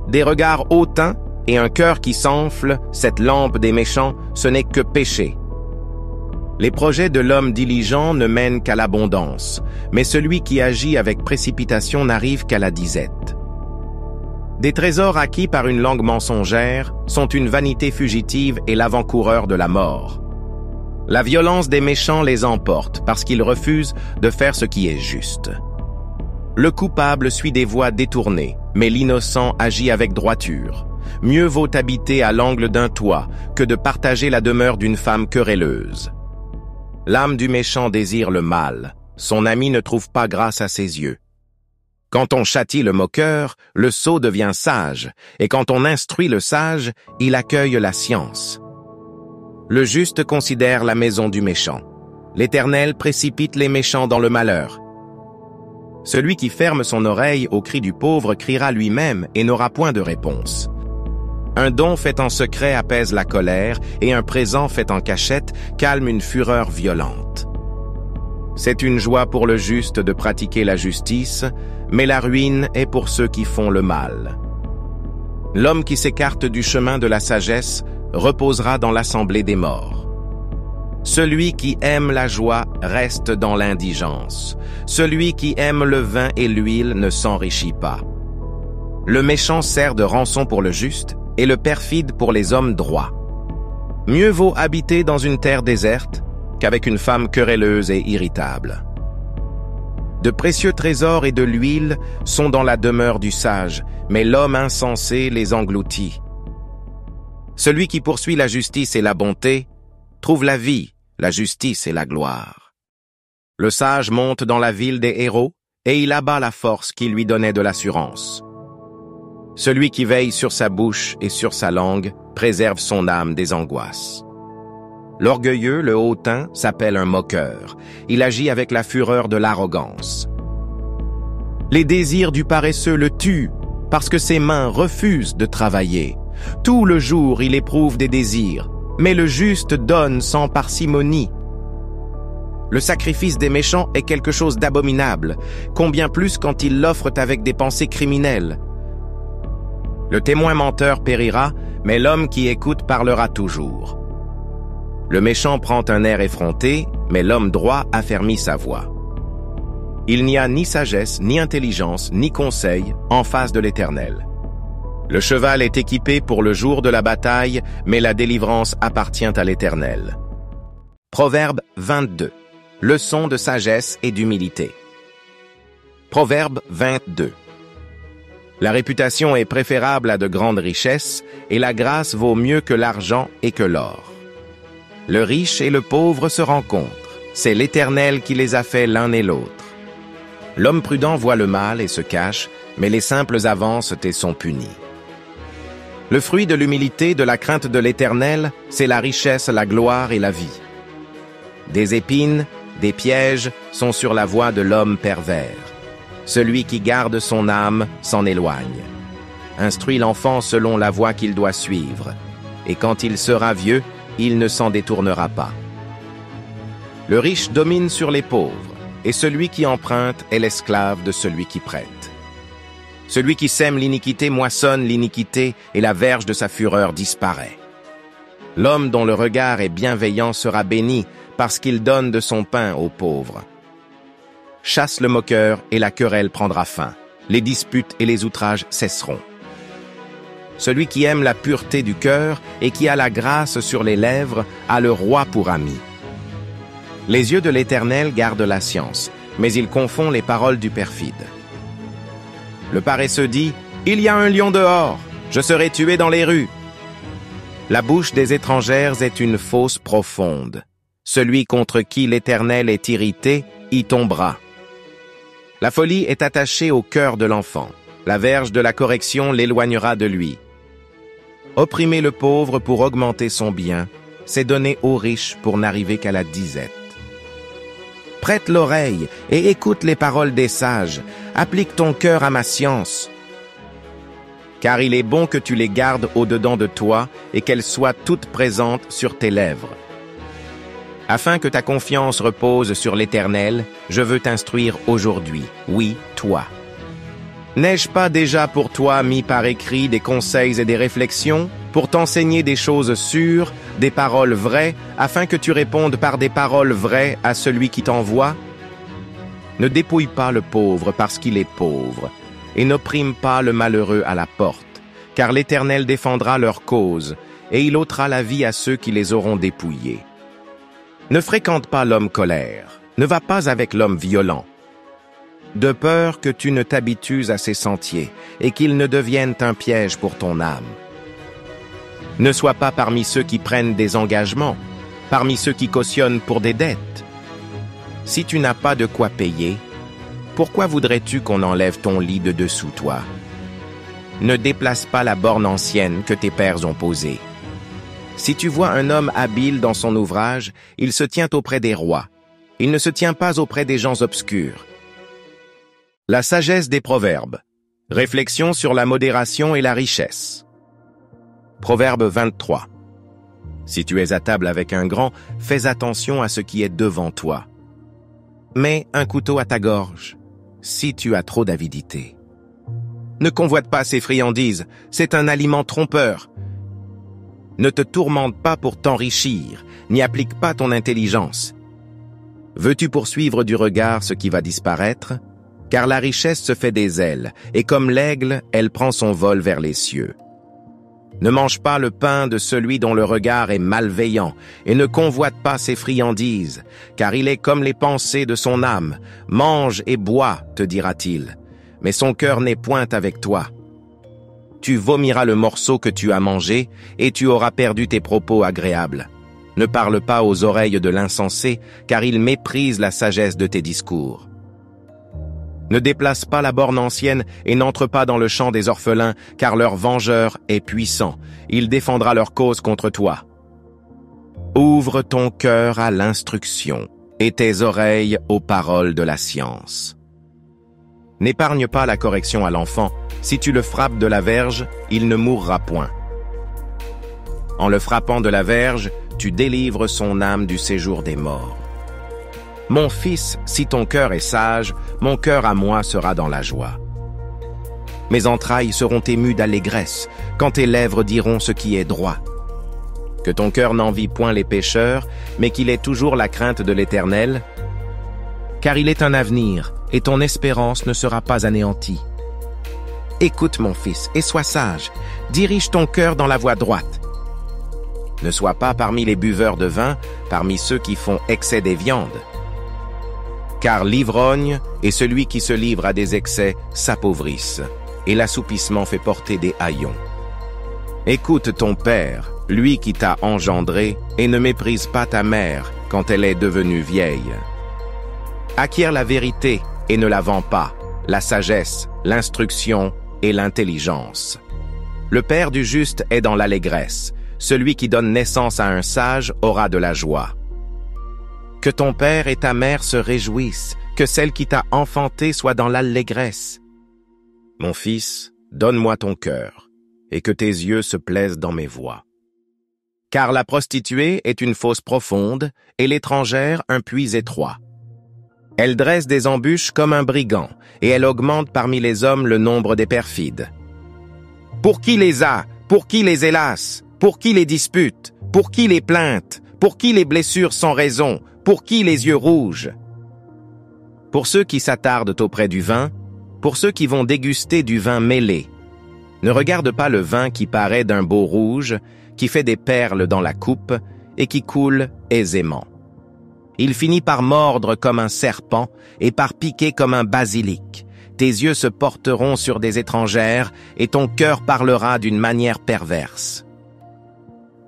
Des regards hautains et un cœur qui s'enfle, cette lampe des méchants, ce n'est que péché. Les projets de l'homme diligent ne mènent qu'à l'abondance, mais celui qui agit avec précipitation n'arrive qu'à la disette. Des trésors acquis par une langue mensongère sont une vanité fugitive et l'avant-coureur de la mort. La violence des méchants les emporte parce qu'ils refusent de faire ce qui est juste. Le coupable suit des voies détournées, mais l'innocent agit avec droiture. Mieux vaut habiter à l'angle d'un toit que de partager la demeure d'une femme querelleuse. L'âme du méchant désire le mal, son ami ne trouve pas grâce à ses yeux. Quand on châtie le moqueur, le sot devient sage, et quand on instruit le sage, il accueille la science. Le juste considère la maison du méchant. L'Éternel précipite les méchants dans le malheur. Celui qui ferme son oreille au cri du pauvre criera lui-même et n'aura point de réponse. Un don fait en secret apaise la colère, et un présent fait en cachette calme une fureur violente. C'est une joie pour le juste de pratiquer la justice, mais la ruine est pour ceux qui font le mal. L'homme qui s'écarte du chemin de la sagesse reposera dans l'assemblée des morts. Celui qui aime la joie reste dans l'indigence. Celui qui aime le vin et l'huile ne s'enrichit pas. Le méchant sert de rançon pour le juste, et le perfide pour les hommes droits. Mieux vaut habiter dans une terre déserte qu'avec une femme querelleuse et irritable. De précieux trésors et de l'huile sont dans la demeure du sage, mais l'homme insensé les engloutit. Celui qui poursuit la justice et la bonté trouve la vie, la justice et la gloire. Le sage monte dans la ville des héros, et il abat la force qui lui donnait de l'assurance. Celui qui veille sur sa bouche et sur sa langue préserve son âme des angoisses. L'orgueilleux, le hautain, s'appelle un moqueur. Il agit avec la fureur de l'arrogance. Les désirs du paresseux le tuent parce que ses mains refusent de travailler. Tout le jour, il éprouve des désirs, mais le juste donne sans parcimonie. Le sacrifice des méchants est quelque chose d'abominable, combien plus quand ils l'offrent avec des pensées criminelles. Le témoin menteur périra, mais l'homme qui écoute parlera toujours. Le méchant prend un air effronté, mais l'homme droit affermit sa voix. Il n'y a ni sagesse, ni intelligence, ni conseil en face de l'Éternel. Le cheval est équipé pour le jour de la bataille, mais la délivrance appartient à l'Éternel. Proverbe 22. Leçon de sagesse et d'humilité. Proverbe 22. La réputation est préférable à de grandes richesses, et la grâce vaut mieux que l'argent et que l'or. Le riche et le pauvre se rencontrent, c'est l'Éternel qui les a fait l'un et l'autre. L'homme prudent voit le mal et se cache, mais les simples avancent et sont punis. Le fruit de l'humilité, de la crainte de l'Éternel, c'est la richesse, la gloire et la vie. Des épines, des pièges sont sur la voie de l'homme pervers. Celui qui garde son âme s'en éloigne. Instruis l'enfant selon la voie qu'il doit suivre, et quand il sera vieux, il ne s'en détournera pas. Le riche domine sur les pauvres, et celui qui emprunte est l'esclave de celui qui prête. Celui qui sème l'iniquité moissonne l'iniquité, et la verge de sa fureur disparaît. L'homme dont le regard est bienveillant sera béni, parce qu'il donne de son pain aux pauvres. Chasse le moqueur, et la querelle prendra fin. Les disputes et les outrages cesseront. Celui qui aime la pureté du cœur et qui a la grâce sur les lèvres a le roi pour ami. Les yeux de l'Éternel gardent la science, mais il confond les paroles du perfide. Le paresseux dit, « Il y a un lion dehors, je serai tué dans les rues. » La bouche des étrangères est une fosse profonde. Celui contre qui l'Éternel est irrité y tombera. La folie est attachée au cœur de l'enfant. La verge de la correction l'éloignera de lui. Opprimer le pauvre pour augmenter son bien, c'est donner aux riches pour n'arriver qu'à la disette. Prête l'oreille et écoute les paroles des sages. Applique ton cœur à ma science. Car il est bon que tu les gardes au-dedans de toi et qu'elles soient toutes présentes sur tes lèvres. Afin que ta confiance repose sur l'Éternel, je veux t'instruire aujourd'hui, oui, toi. N'ai-je pas déjà pour toi mis par écrit des conseils et des réflexions, pour t'enseigner des choses sûres, des paroles vraies, afin que tu répondes par des paroles vraies à celui qui t'envoie? Ne dépouille pas le pauvre parce qu'il est pauvre, et n'opprime pas le malheureux à la porte, car l'Éternel défendra leur cause, et il ôtera la vie à ceux qui les auront dépouillés. Ne fréquente pas l'homme colère, ne va pas avec l'homme violent, de peur que tu ne t'habitues à ses sentiers et qu'ils ne deviennent un piège pour ton âme. Ne sois pas parmi ceux qui prennent des engagements, parmi ceux qui cautionnent pour des dettes. Si tu n'as pas de quoi payer, pourquoi voudrais-tu qu'on enlève ton lit de dessous toi? Ne déplace pas la borne ancienne que tes pères ont posée. Si tu vois un homme habile dans son ouvrage, il se tient auprès des rois. Il ne se tient pas auprès des gens obscurs. La sagesse des proverbes. Réflexion sur la modération et la richesse. Proverbe 23. Si tu es à table avec un grand, fais attention à ce qui est devant toi. Mets un couteau à ta gorge, si tu as trop d'avidité. Ne convoite pas ces friandises, c'est un aliment trompeur. Ne te tourmente pas pour t'enrichir, n'y applique pas ton intelligence. Veux-tu poursuivre du regard ce qui va disparaître? Car la richesse se fait des ailes, et comme l'aigle, elle prend son vol vers les cieux. Ne mange pas le pain de celui dont le regard est malveillant, et ne convoite pas ses friandises, car il est comme les pensées de son âme. Mange et bois, te dira-t-il, mais son cœur n'est point avec toi. Tu vomiras le morceau que tu as mangé, et tu auras perdu tes propos agréables. Ne parle pas aux oreilles de l'insensé, car il méprise la sagesse de tes discours. Ne déplace pas la borne ancienne et n'entre pas dans le champ des orphelins, car leur vengeur est puissant. Il défendra leur cause contre toi. Ouvre ton cœur à l'instruction et tes oreilles aux paroles de la science. N'épargne pas la correction à l'enfant. Si tu le frappes de la verge, il ne mourra point. En le frappant de la verge, tu délivres son âme du séjour des morts. Mon fils, si ton cœur est sage, mon cœur à moi sera dans la joie. Mes entrailles seront émues d'allégresse, quand tes lèvres diront ce qui est droit. Que ton cœur n'envie point les pécheurs, mais qu'il ait toujours la crainte de l'Éternel, car il est un avenir, et ton espérance ne sera pas anéantie. Écoute mon fils, et sois sage, dirige ton cœur dans la voie droite. Ne sois pas parmi les buveurs de vin, parmi ceux qui font excès des viandes. Car l'ivrogne et celui qui se livre à des excès s'appauvrissent, et l'assoupissement fait porter des haillons. Écoute ton père, lui qui t'a engendré, et ne méprise pas ta mère quand elle est devenue vieille. Acquiert la vérité et ne la vends pas, la sagesse, l'instruction et l'intelligence. Le père du juste est dans l'allégresse. Celui qui donne naissance à un sage aura de la joie. Que ton père et ta mère se réjouissent, que celle qui t'a enfanté soit dans l'allégresse. Mon fils, donne-moi ton cœur, et que tes yeux se plaisent dans mes voies. Car la prostituée est une fosse profonde, et l'étrangère un puits étroit. Elle dresse des embûches comme un brigand, et elle augmente parmi les hommes le nombre des perfides. Pour qui les a? Pour qui les hélas? Pour qui les disputes? Pour qui les plaintes? Pour qui les blessures sans raison? Pour qui les yeux rouges? Pour ceux qui s'attardent auprès du vin, pour ceux qui vont déguster du vin mêlé. Ne regarde pas le vin qui paraît d'un beau rouge, qui fait des perles dans la coupe et qui coule aisément. Il finit par mordre comme un serpent et par piquer comme un basilic. Tes yeux se porteront sur des étrangères et ton cœur parlera d'une manière perverse.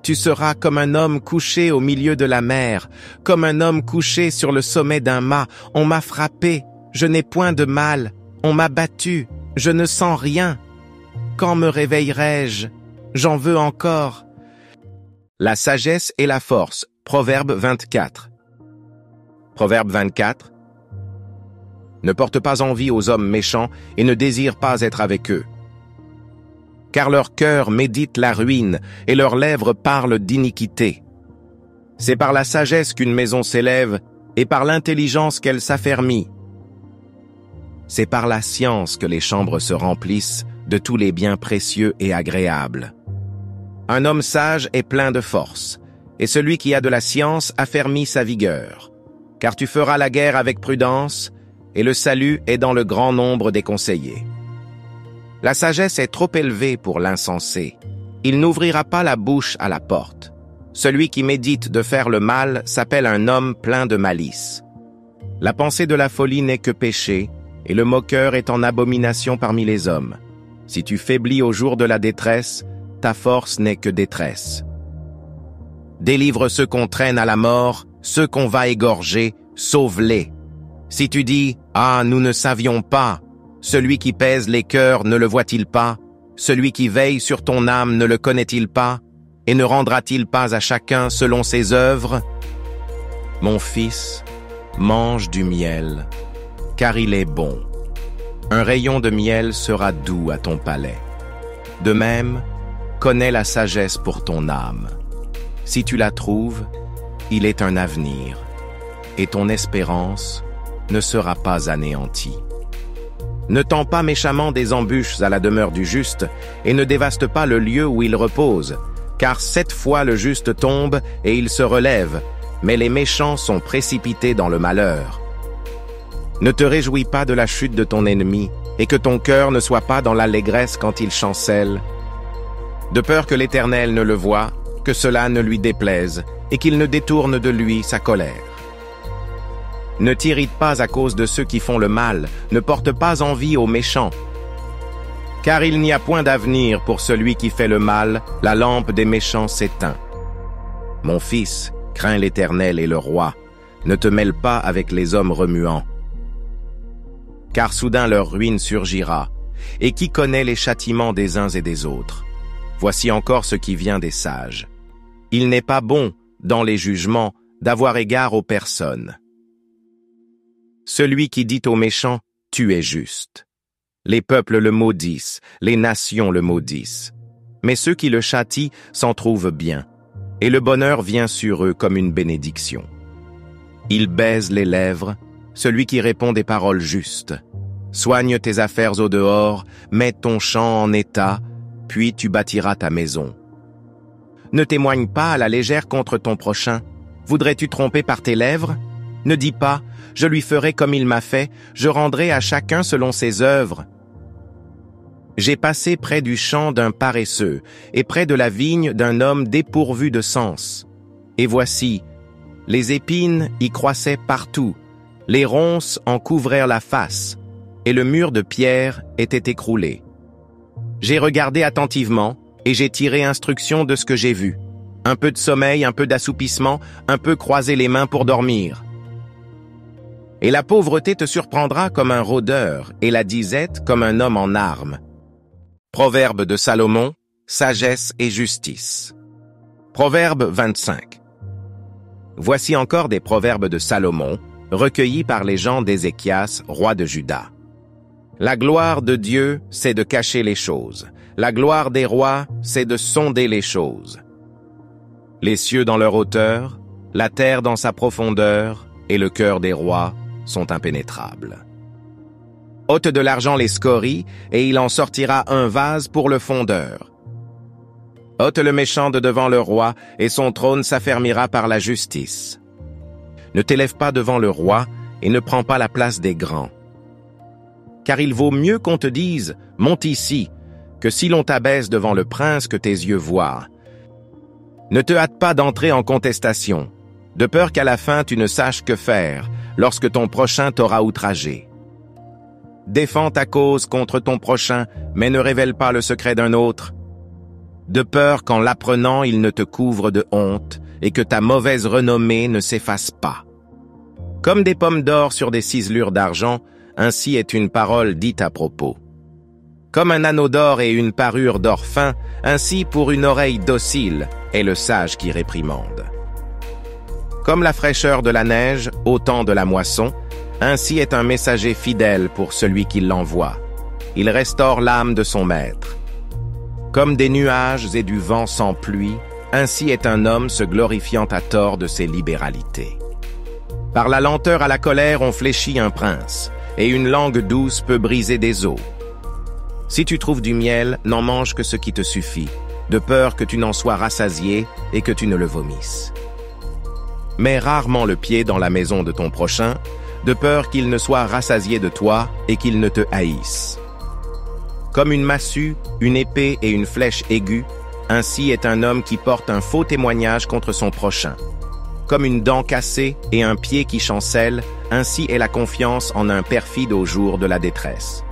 Tu seras comme un homme couché au milieu de la mer, comme un homme couché sur le sommet d'un mât. On m'a frappé, je n'ai point de mal. On m'a battu, je ne sens rien. Quand me réveillerai-je? J'en veux encore. La sagesse et la force. Proverbe 24. Proverbe 24. Ne porte pas envie aux hommes méchants et ne désire pas être avec eux. Car leur cœur médite la ruine et leurs lèvres parlent d'iniquité. C'est par la sagesse qu'une maison s'élève et par l'intelligence qu'elle s'affermit. C'est par la science que les chambres se remplissent de tous les biens précieux et agréables. Un homme sage est plein de force, et celui qui a de la science affermit sa vigueur. Car tu feras la guerre avec prudence, et le salut est dans le grand nombre des conseillers. La sagesse est trop élevée pour l'insensé. Il n'ouvrira pas la bouche à la porte. Celui qui médite de faire le mal s'appelle un homme plein de malice. La pensée de la folie n'est que péché, et le moqueur est en abomination parmi les hommes. Si tu faiblis au jour de la détresse, ta force n'est que détresse. Délivre ceux qu'on traîne à la mort, ceux qu'on va égorger, sauve-les. Si tu dis « Ah, nous ne savions pas », celui qui pèse les cœurs ne le voit-il pas? Celui qui veille sur ton âme ne le connaît-il pas? Et ne rendra-t-il pas à chacun selon ses œuvres? Mon fils, mange du miel, car il est bon. Un rayon de miel sera doux à ton palais. De même, connais la sagesse pour ton âme. Si tu la trouves, il est un avenir, et ton espérance ne sera pas anéantie. Ne tends pas méchamment des embûches à la demeure du juste, et ne dévaste pas le lieu où il repose, car 7 fois le juste tombe et il se relève, mais les méchants sont précipités dans le malheur. Ne te réjouis pas de la chute de ton ennemi, et que ton cœur ne soit pas dans l'allégresse quand il chancelle, de peur que l'Éternel ne le voie, que cela ne lui déplaise, et qu'il ne détourne de lui sa colère. Ne t'irrite pas à cause de ceux qui font le mal, ne porte pas envie aux méchants. Car il n'y a point d'avenir pour celui qui fait le mal, la lampe des méchants s'éteint. Mon fils, crains l'Éternel et le roi, ne te mêle pas avec les hommes remuants. Car soudain leur ruine surgira, et qui connaît les châtiments des uns et des autres? Voici encore ce qui vient des sages. Il n'est pas bon, dans les jugements, d'avoir égard aux personnes. Celui qui dit aux méchants, « Tu es juste ». Les peuples le maudissent, les nations le maudissent. Mais ceux qui le châtient s'en trouvent bien, et le bonheur vient sur eux comme une bénédiction. Il baise les lèvres, celui qui répond des paroles justes. Soigne tes affaires au dehors, mets ton champ en état, puis tu bâtiras ta maison. Ne témoigne pas à la légère contre ton prochain. Voudrais-tu tromper par tes lèvres? Ne dis pas, je lui ferai comme il m'a fait, je rendrai à chacun selon ses œuvres. J'ai passé près du champ d'un paresseux, et près de la vigne d'un homme dépourvu de sens. Et voici, les épines y croissaient partout, les ronces en couvrèrent la face, et le mur de pierre était écroulé. J'ai regardé attentivement, et j'ai tiré instruction de ce que j'ai vu. Un peu de sommeil, un peu d'assoupissement, un peu croiser les mains pour dormir. Et la pauvreté te surprendra comme un rôdeur, et la disette comme un homme en armes. Proverbe de Salomon, sagesse et justice. Proverbe 25. Voici encore des proverbes de Salomon, recueillis par les gens d'Ézéchias, roi de Juda. La gloire de Dieu, c'est de cacher les choses. La gloire des rois, c'est de sonder les choses. Les cieux dans leur hauteur, la terre dans sa profondeur, et le cœur des rois sont impénétrables. Ôte de l'argent les scories, et il en sortira un vase pour le fondeur. Ôte le méchant de devant le roi, et son trône s'affermira par la justice. Ne t'élève pas devant le roi, et ne prends pas la place des grands. Car il vaut mieux qu'on te dise « Monte ici », que si l'on t'abaisse devant le prince que tes yeux voient. Ne te hâte pas d'entrer en contestation, de peur qu'à la fin tu ne saches que faire, lorsque ton prochain t'aura outragé. Défends ta cause contre ton prochain, mais ne révèle pas le secret d'un autre, de peur qu'en l'apprenant il ne te couvre de honte, et que ta mauvaise renommée ne s'efface pas. Comme des pommes d'or sur des ciselures d'argent, ainsi est une parole dite à propos. Comme un anneau d'or et une parure d'or fin, ainsi pour une oreille docile est le sage qui réprimande. Comme la fraîcheur de la neige au temps de la moisson, ainsi est un messager fidèle pour celui qui l'envoie. Il restaure l'âme de son maître. Comme des nuages et du vent sans pluie, ainsi est un homme se glorifiant à tort de ses libéralités. Par la lenteur à la colère on fléchit un prince, et une langue douce peut briser des os. Si tu trouves du miel, n'en mange que ce qui te suffit, de peur que tu n'en sois rassasié et que tu ne le vomisses. Mets rarement le pied dans la maison de ton prochain, de peur qu'il ne soit rassasié de toi et qu'il ne te haïsse. Comme une massue, une épée et une flèche aiguë, ainsi est un homme qui porte un faux témoignage contre son prochain. Comme une dent cassée et un pied qui chancelle, ainsi est la confiance en un perfide au jour de la détresse.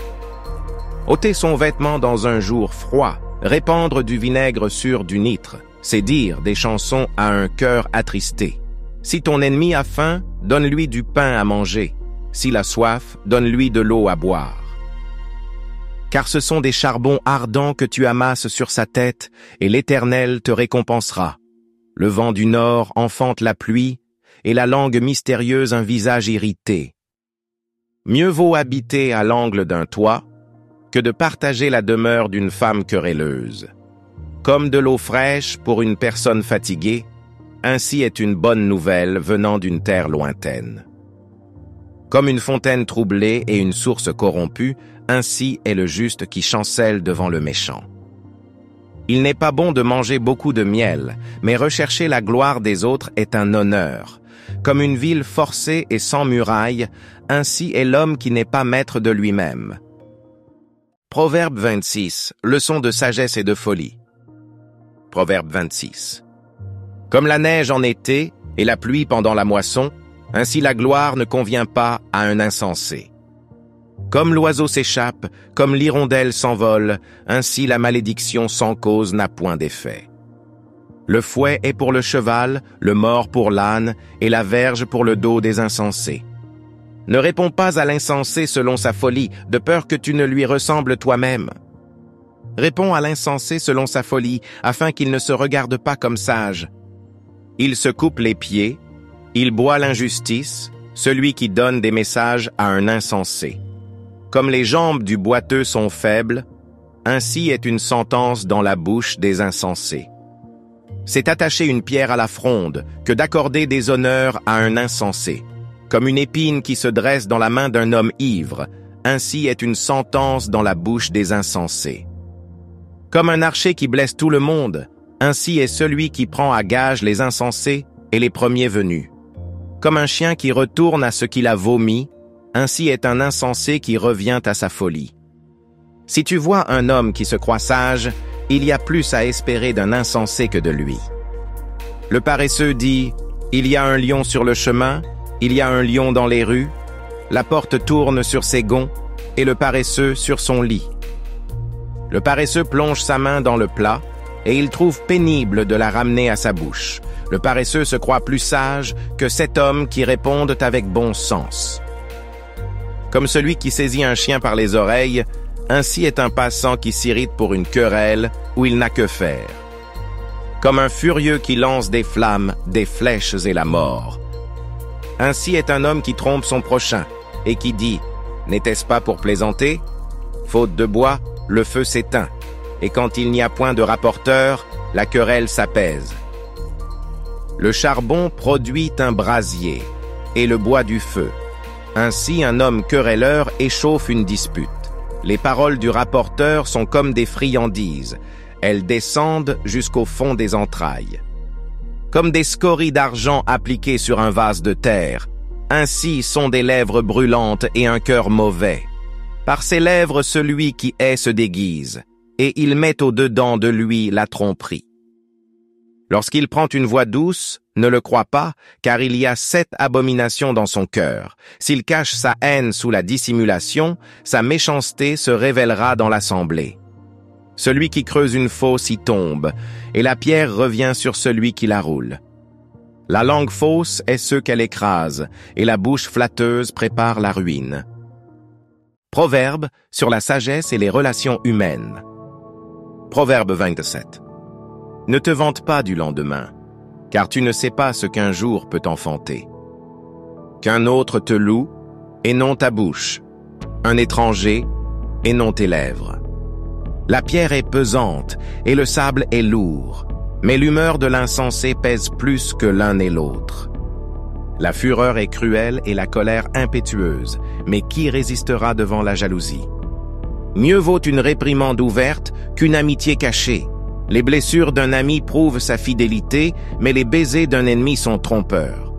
Ôter son vêtement dans un jour froid, répandre du vinaigre sur du nitre, c'est dire des chansons à un cœur attristé. Si ton ennemi a faim, donne-lui du pain à manger. S'il a soif, donne-lui de l'eau à boire. Car ce sont des charbons ardents que tu amasses sur sa tête, et l'Éternel te récompensera. Le vent du nord enfante la pluie, et la langue mystérieuse un visage irrité. Mieux vaut habiter à l'angle d'un toit que de partager la demeure d'une femme querelleuse. Comme de l'eau fraîche pour une personne fatiguée, ainsi est une bonne nouvelle venant d'une terre lointaine. Comme une fontaine troublée et une source corrompue, ainsi est le juste qui chancelle devant le méchant. Il n'est pas bon de manger beaucoup de miel, mais rechercher la gloire des autres est un honneur. Comme une ville forcée et sans murailles, ainsi est l'homme qui n'est pas maître de lui-même. Proverbe 26, leçon de sagesse et de folie. Proverbe 26. Comme la neige en été et la pluie pendant la moisson, ainsi la gloire ne convient pas à un insensé. Comme l'oiseau s'échappe, comme l'hirondelle s'envole, ainsi la malédiction sans cause n'a point d'effet. Le fouet est pour le cheval, le mors pour l'âne, et la verge pour le dos des insensés. Ne réponds pas à l'insensé selon sa folie, de peur que tu ne lui ressembles toi-même. Réponds à l'insensé selon sa folie, afin qu'il ne se regarde pas comme sage. Il se coupe les pieds, il boit l'injustice, celui qui donne des messages à un insensé. Comme les jambes du boiteux sont faibles, ainsi est une sentence dans la bouche des insensés. C'est attacher une pierre à la fronde que d'accorder des honneurs à un insensé. Comme une épine qui se dresse dans la main d'un homme ivre, ainsi est une sentence dans la bouche des insensés. Comme un archer qui blesse tout le monde, ainsi est celui qui prend à gage les insensés et les premiers venus. Comme un chien qui retourne à ce qu'il a vomi, ainsi est un insensé qui revient à sa folie. Si tu vois un homme qui se croit sage, il y a plus à espérer d'un insensé que de lui. Le paresseux dit « Il y a un lion sur le chemin, il y a un lion dans les rues, la porte tourne sur ses gonds, et le paresseux sur son lit. » Le paresseux plonge sa main dans le plat, et il trouve pénible de la ramener à sa bouche. Le paresseux se croit plus sage que cet homme qui répondent avec bon sens. Comme celui qui saisit un chien par les oreilles, ainsi est un passant qui s'irrite pour une querelle où il n'a que faire. Comme un furieux qui lance des flammes, des flèches et la mort. Ainsi est un homme qui trompe son prochain et qui dit « N'était-ce pas pour plaisanter ?» Faute de bois, le feu s'éteint, et quand il n'y a point de rapporteur, la querelle s'apaise. Le charbon produit un brasier, et le bois du feu. Ainsi, un homme querelleur échauffe une dispute. Les paroles du rapporteur sont comme des friandises. Elles descendent jusqu'au fond des entrailles. Comme des scories d'argent appliquées sur un vase de terre, ainsi sont des lèvres brûlantes et un cœur mauvais. Par ses lèvres, celui qui hait se déguise, et il met au-dedans de lui la tromperie. Lorsqu'il prend une voix douce, ne le crois pas, car il y a 7 abominations dans son cœur. S'il cache sa haine sous la dissimulation, sa méchanceté se révélera dans l'assemblée. Celui qui creuse une fosse y tombe, et la pierre revient sur celui qui la roule. La langue fausse est ceux qu'elle écrase, et la bouche flatteuse prépare la ruine. Proverbe sur la sagesse et les relations humaines. Proverbe 27. Ne te vante pas du lendemain, car tu ne sais pas ce qu'un jour peut enfanter. Qu'un autre te loue, et non ta bouche, un étranger, et non tes lèvres. La pierre est pesante, et le sable est lourd, mais l'humeur de l'insensé pèse plus que l'un et l'autre. La fureur est cruelle et la colère impétueuse, mais qui résistera devant la jalousie? Mieux vaut une réprimande ouverte qu'une amitié cachée. Les blessures d'un ami prouvent sa fidélité, mais les baisers d'un ennemi sont trompeurs.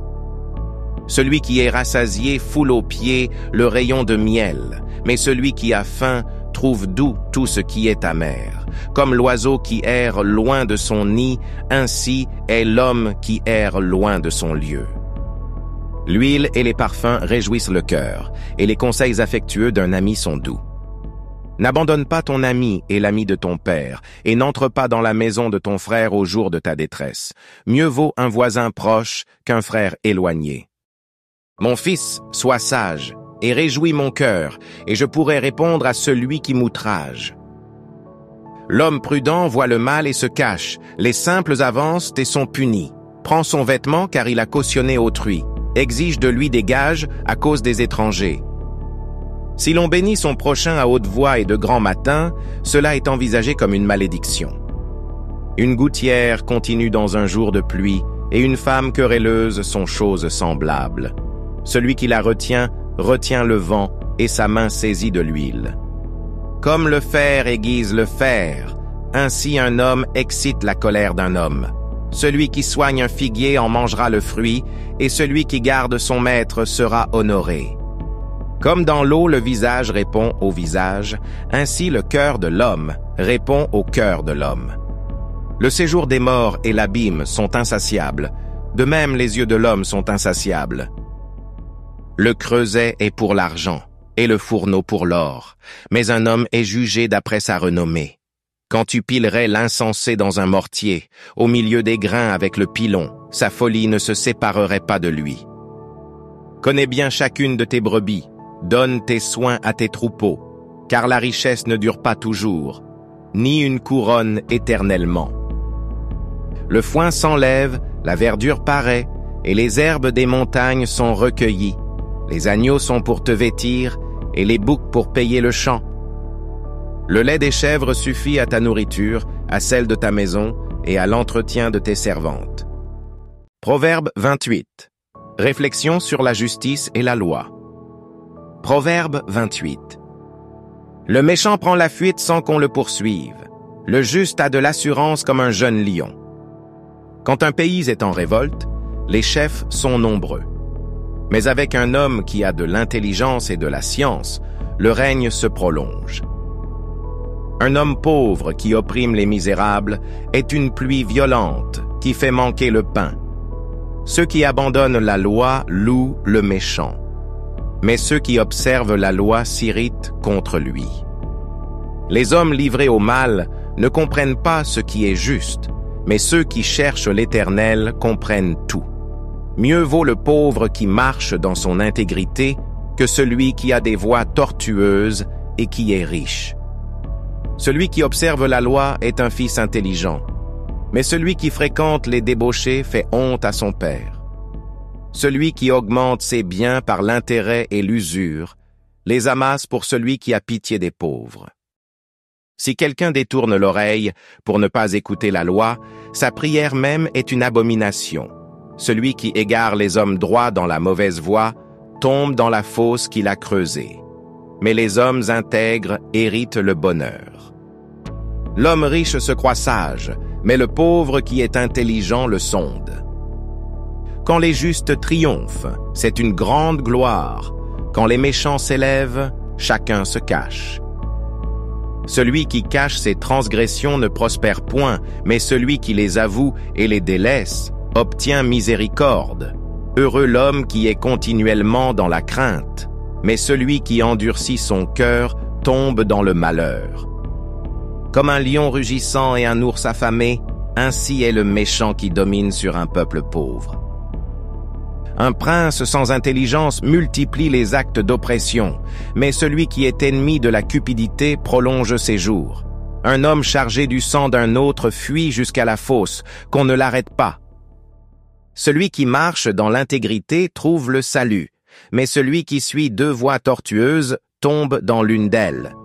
Celui qui est rassasié foule aux pieds le rayon de miel, mais celui qui a faim trouve doux tout ce qui est amer. Comme l'oiseau qui erre loin de son nid, ainsi est l'homme qui erre loin de son lieu. L'huile et les parfums réjouissent le cœur, et les conseils affectueux d'un ami sont doux. N'abandonne pas ton ami et l'ami de ton père, et n'entre pas dans la maison de ton frère au jour de ta détresse. Mieux vaut un voisin proche qu'un frère éloigné. Mon fils, sois sage, et réjouis mon cœur, et je pourrai répondre à celui qui m'outrage. L'homme prudent voit le mal et se cache, les simples avancent et sont punis. Prend son vêtement car il a cautionné autrui, exige de lui des gages à cause des étrangers. Si l'on bénit son prochain à haute voix et de grand matin, cela est envisagé comme une malédiction. Une gouttière continue dans un jour de pluie, et une femme querelleuse sont choses semblables. Celui qui la retient le vent, et sa main saisit de l'huile. Comme le fer aiguise le fer, ainsi un homme excite la colère d'un homme. Celui qui soigne un figuier en mangera le fruit, et celui qui garde son maître sera honoré. Comme dans l'eau le visage répond au visage, ainsi le cœur de l'homme répond au cœur de l'homme. Le séjour des morts et l'abîme sont insatiables, de même les yeux de l'homme sont insatiables. Le creuset est pour l'argent, et le fourneau pour l'or, mais un homme est jugé d'après sa renommée. Quand tu pilerais l'insensé dans un mortier, au milieu des grains avec le pilon, sa folie ne se séparerait pas de lui. Connais bien chacune de tes brebis, donne tes soins à tes troupeaux, car la richesse ne dure pas toujours, ni une couronne éternellement. Le foin s'enlève, la verdure paraît, et les herbes des montagnes sont recueillies. Les agneaux sont pour te vêtir, et les boucs pour payer le champ. Le lait des chèvres suffit à ta nourriture, à celle de ta maison, et à l'entretien de tes servantes. Proverbe 28. Réflexion sur la justice et la loi. Proverbe 28. Le méchant prend la fuite sans qu'on le poursuive. Le juste a de l'assurance comme un jeune lion. Quand un pays est en révolte, les chefs sont nombreux. Mais avec un homme qui a de l'intelligence et de la science, le règne se prolonge. Un homme pauvre qui opprime les misérables est une pluie violente qui fait manquer le pain. Ceux qui abandonnent la loi louent le méchant. Mais ceux qui observent la loi s'irritent contre lui. Les hommes livrés au mal ne comprennent pas ce qui est juste, mais ceux qui cherchent l'Éternel comprennent tout. Mieux vaut le pauvre qui marche dans son intégrité que celui qui a des voies tortueuses et qui est riche. Celui qui observe la loi est un fils intelligent, mais celui qui fréquente les débauchés fait honte à son père. Celui qui augmente ses biens par l'intérêt et l'usure les amasse pour celui qui a pitié des pauvres. Si quelqu'un détourne l'oreille pour ne pas écouter la loi, sa prière même est une abomination. Celui qui égare les hommes droits dans la mauvaise voie tombe dans la fosse qu'il a creusée. Mais les hommes intègres héritent le bonheur. L'homme riche se croit sage, mais le pauvre qui est intelligent le sonde. Quand les justes triomphent, c'est une grande gloire. Quand les méchants s'élèvent, chacun se cache. Celui qui cache ses transgressions ne prospère point, mais celui qui les avoue et les délaisse obtient miséricorde. Heureux l'homme qui est continuellement dans la crainte, mais celui qui endurcit son cœur tombe dans le malheur. Comme un lion rugissant et un ours affamé, ainsi est le méchant qui domine sur un peuple pauvre. Un prince sans intelligence multiplie les actes d'oppression, mais celui qui est ennemi de la cupidité prolonge ses jours. Un homme chargé du sang d'un autre fuit jusqu'à la fosse, qu'on ne l'arrête pas. Celui qui marche dans l'intégrité trouve le salut, mais celui qui suit deux voies tortueuses tombe dans l'une d'elles.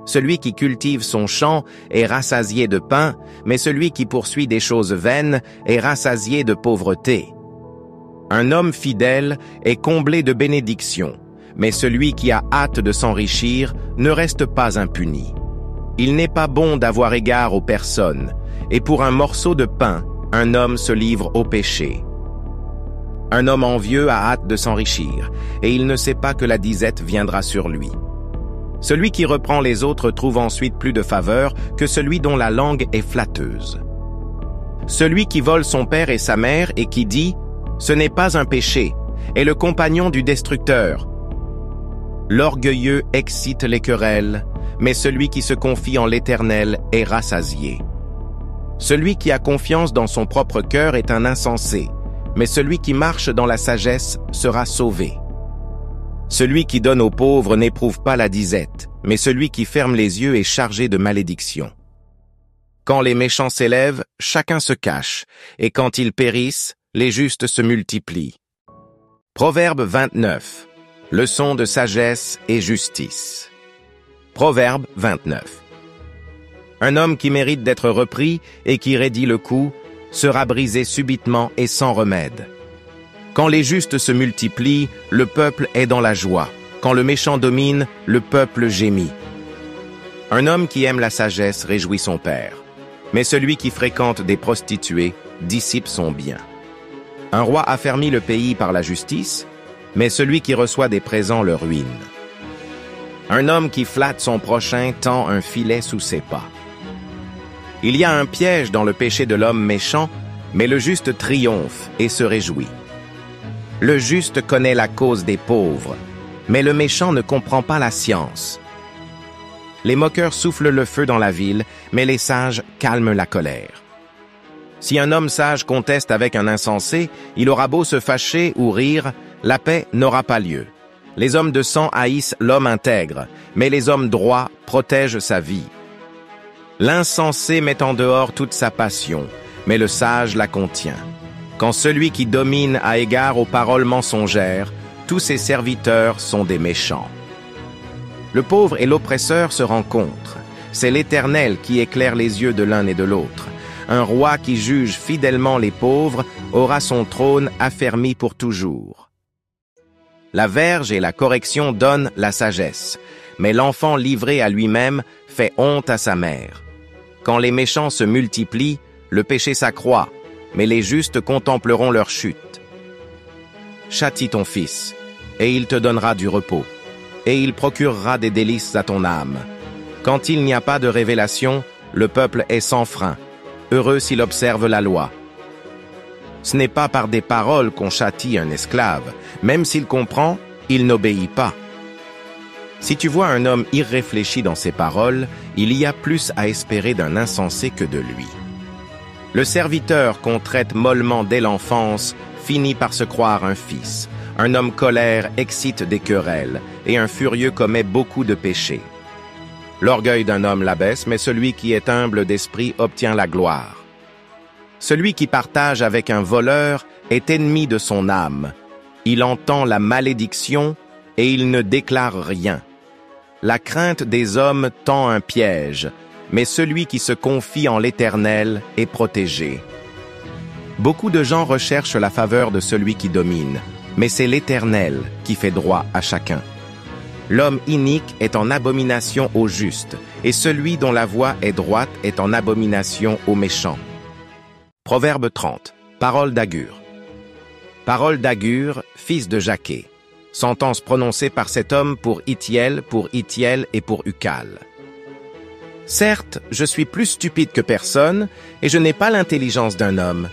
Celui qui cultive son champ est rassasié de pain, mais celui qui poursuit des choses vaines est rassasié de pauvreté. Un homme fidèle est comblé de bénédictions, mais celui qui a hâte de s'enrichir ne reste pas impuni. Il n'est pas bon d'avoir égard aux personnes, et pour un morceau de pain, un homme se livre au péché. Un homme envieux a hâte de s'enrichir, et il ne sait pas que la disette viendra sur lui. Celui qui reprend les autres trouve ensuite plus de faveur que celui dont la langue est flatteuse. Celui qui vole son père et sa mère et qui dit « Ce n'est pas un péché » est le compagnon du destructeur. L'orgueilleux excite les querelles, mais celui qui se confie en l'Éternel est rassasié. Celui qui a confiance dans son propre cœur est un insensé, mais celui qui marche dans la sagesse sera sauvé. Celui qui donne aux pauvres n'éprouve pas la disette, mais celui qui ferme les yeux est chargé de malédiction. Quand les méchants s'élèvent, chacun se cache, et quand ils périssent, les justes se multiplient. Proverbe 29. Leçon de sagesse et justice. Proverbe 29. Un homme qui mérite d'être repris et qui raidit le coup sera brisé subitement et sans remède. Quand les justes se multiplient, le peuple est dans la joie. Quand le méchant domine, le peuple gémit. Un homme qui aime la sagesse réjouit son père, mais celui qui fréquente des prostituées dissipe son bien. Un roi affermit le pays par la justice, mais celui qui reçoit des présents le ruine. Un homme qui flatte son prochain tend un filet sous ses pas. Il y a un piège dans le péché de l'homme méchant, mais le juste triomphe et se réjouit. Le juste connaît la cause des pauvres, mais le méchant ne comprend pas la science. Les moqueurs soufflent le feu dans la ville, mais les sages calment la colère. Si un homme sage conteste avec un insensé, il aura beau se fâcher ou rire, la paix n'aura pas lieu. Les hommes de sang haïssent l'homme intègre, mais les hommes droits protègent sa vie. L'insensé met en dehors toute sa passion, mais le sage la contient. Quand celui qui domine a égard aux paroles mensongères, tous ses serviteurs sont des méchants. Le pauvre et l'oppresseur se rencontrent. C'est l'Éternel qui éclaire les yeux de l'un et de l'autre. Un roi qui juge fidèlement les pauvres aura son trône affermi pour toujours. La verge et la correction donnent la sagesse, mais l'enfant livré à lui-même fait honte à sa mère. Quand les méchants se multiplient, le péché s'accroît, mais les justes contempleront leur chute. Châtie ton fils, et il te donnera du repos, et il procurera des délices à ton âme. Quand il n'y a pas de révélation, le peuple est sans frein, heureux s'il observe la loi. Ce n'est pas par des paroles qu'on châtie un esclave, même s'il comprend, il n'obéit pas. Si tu vois un homme irréfléchi dans ses paroles, il y a plus à espérer d'un insensé que de lui. Le serviteur qu'on traite mollement dès l'enfance finit par se croire un fils. Un homme colère excite des querelles, et un furieux commet beaucoup de péchés. L'orgueil d'un homme l'abaisse, mais celui qui est humble d'esprit obtient la gloire. Celui qui partage avec un voleur est ennemi de son âme. Il entend la malédiction et il ne déclare rien. La crainte des hommes tend un piège, mais celui qui se confie en l'Éternel est protégé. Beaucoup de gens recherchent la faveur de celui qui domine, mais c'est l'Éternel qui fait droit à chacun. L'homme inique est en abomination au juste, et celui dont la voie est droite est en abomination au méchant. Proverbe 30. Parole d'Agur. Parole d'Agur, fils de Jaquet. Sentence prononcée par cet homme pour Itiel et pour Ucal. Certes, je suis plus stupide que personne, et je n'ai pas l'intelligence d'un homme.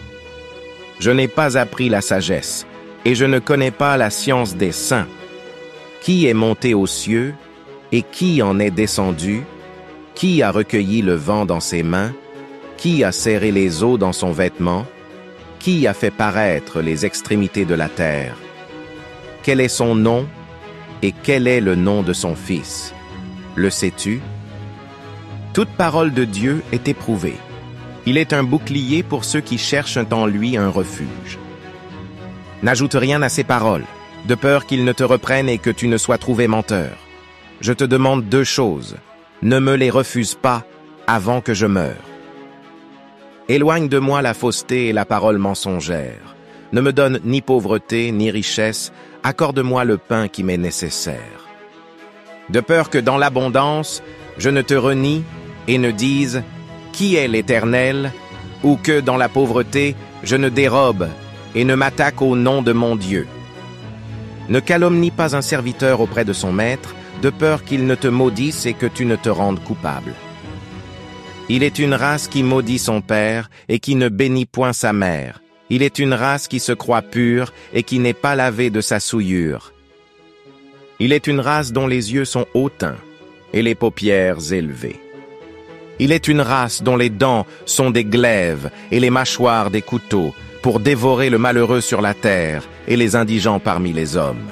Je n'ai pas appris la sagesse, et je ne connais pas la science des saints. Qui est monté aux cieux, et qui en est descendu? Qui a recueilli le vent dans ses mains? Qui a serré les eaux dans son vêtement? Qui a fait paraître les extrémités de la terre? Quel est son nom, et quel est le nom de son fils? Le sais-tu? Toute parole de Dieu est éprouvée. Il est un bouclier pour ceux qui cherchent en lui un refuge. N'ajoute rien à ses paroles, de peur qu'il ne te reprenne et que tu ne sois trouvé menteur. Je te demande 2 choses. Ne me les refuse pas avant que je meure. Éloigne de moi la fausseté et la parole mensongère. Ne me donne ni pauvreté ni richesse, accorde-moi le pain qui m'est nécessaire. De peur que dans l'abondance, je ne te renie et ne dise « Qui est l'Éternel ?» ou que dans la pauvreté, je ne dérobe et ne m'attaque au nom de mon Dieu. Ne calomnie pas un serviteur auprès de son maître, de peur qu'il ne te maudisse et que tu ne te rendes coupable. Il est une race qui maudit son père et qui ne bénit point sa mère. Il est une race qui se croit pure et qui n'est pas lavée de sa souillure. Il est une race dont les yeux sont hautains et les paupières élevées. Il est une race dont les dents sont des glaives et les mâchoires des couteaux, pour dévorer le malheureux sur la terre et les indigents parmi les hommes.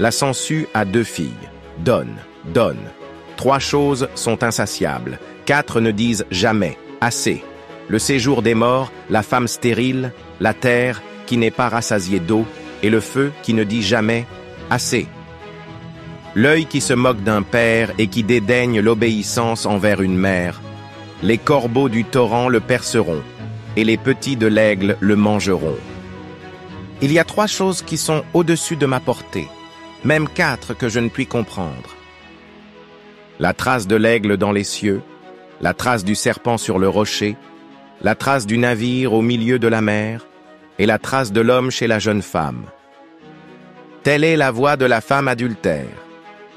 La sangsue a 2 filles. Donne, donne. 3 choses sont insatiables. 4 ne disent jamais, assez. Le séjour des morts, la femme stérile, la terre qui n'est pas rassasiée d'eau, et le feu qui ne dit jamais, assez. L'œil qui se moque d'un père et qui dédaigne l'obéissance envers une mère. Les corbeaux du torrent le perceront, et les petits de l'aigle le mangeront. Il y a 3 choses qui sont au-dessus de ma portée, même 4 que je ne puis comprendre. La trace de l'aigle dans les cieux, la trace du serpent sur le rocher, la trace du navire au milieu de la mer, et la trace de l'homme chez la jeune femme. Telle est la voix de la femme adultère.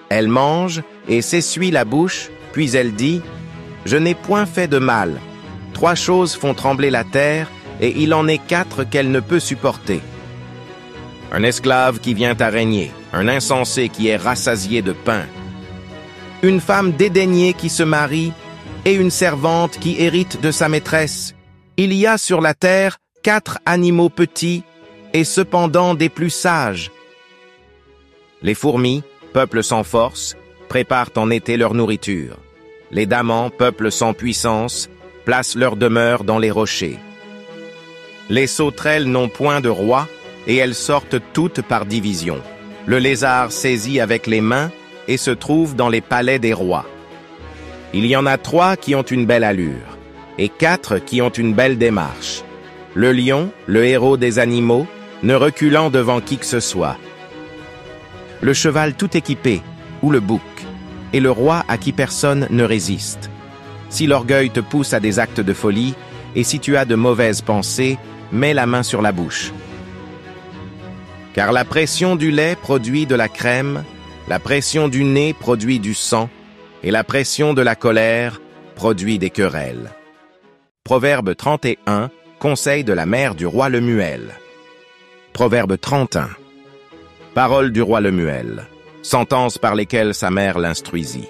Elle mange et s'essuie la bouche, puis elle dit « Je n'ai point fait de mal. 3 choses font trembler la terre, et il en est 4 qu'elle ne peut supporter. Un esclave qui vient à régner, un insensé qui est rassasié de pain, une femme dédaignée qui se marie, et une servante qui hérite de sa maîtresse. Il y a sur la terre 4 animaux petits, et cependant des plus sages. Les fourmis, peuple sans force, préparent en été leur nourriture. Les damans, peuple sans puissance, placent leur demeure dans les rochers. Les sauterelles n'ont point de roi, et elles sortent toutes par division. Le lézard saisit avec les mains, et se trouve dans les palais des rois. Il y en a 3 qui ont une belle allure, et 4 qui ont une belle démarche. Le lion, le héros des animaux, ne reculant devant qui que ce soit. Le cheval tout équipé, ou le bouc, et le roi à qui personne ne résiste. Si l'orgueil te pousse à des actes de folie, et si tu as de mauvaises pensées, mets la main sur la bouche. Car la pression du lait produit de la crème, la pression du nez produit du sang, et la pression de la colère produit des querelles. Proverbe 31, conseil de la mère du roi Lemuel. Proverbe 31. Parole du roi Lemuel, sentences par lesquelles sa mère l'instruisit.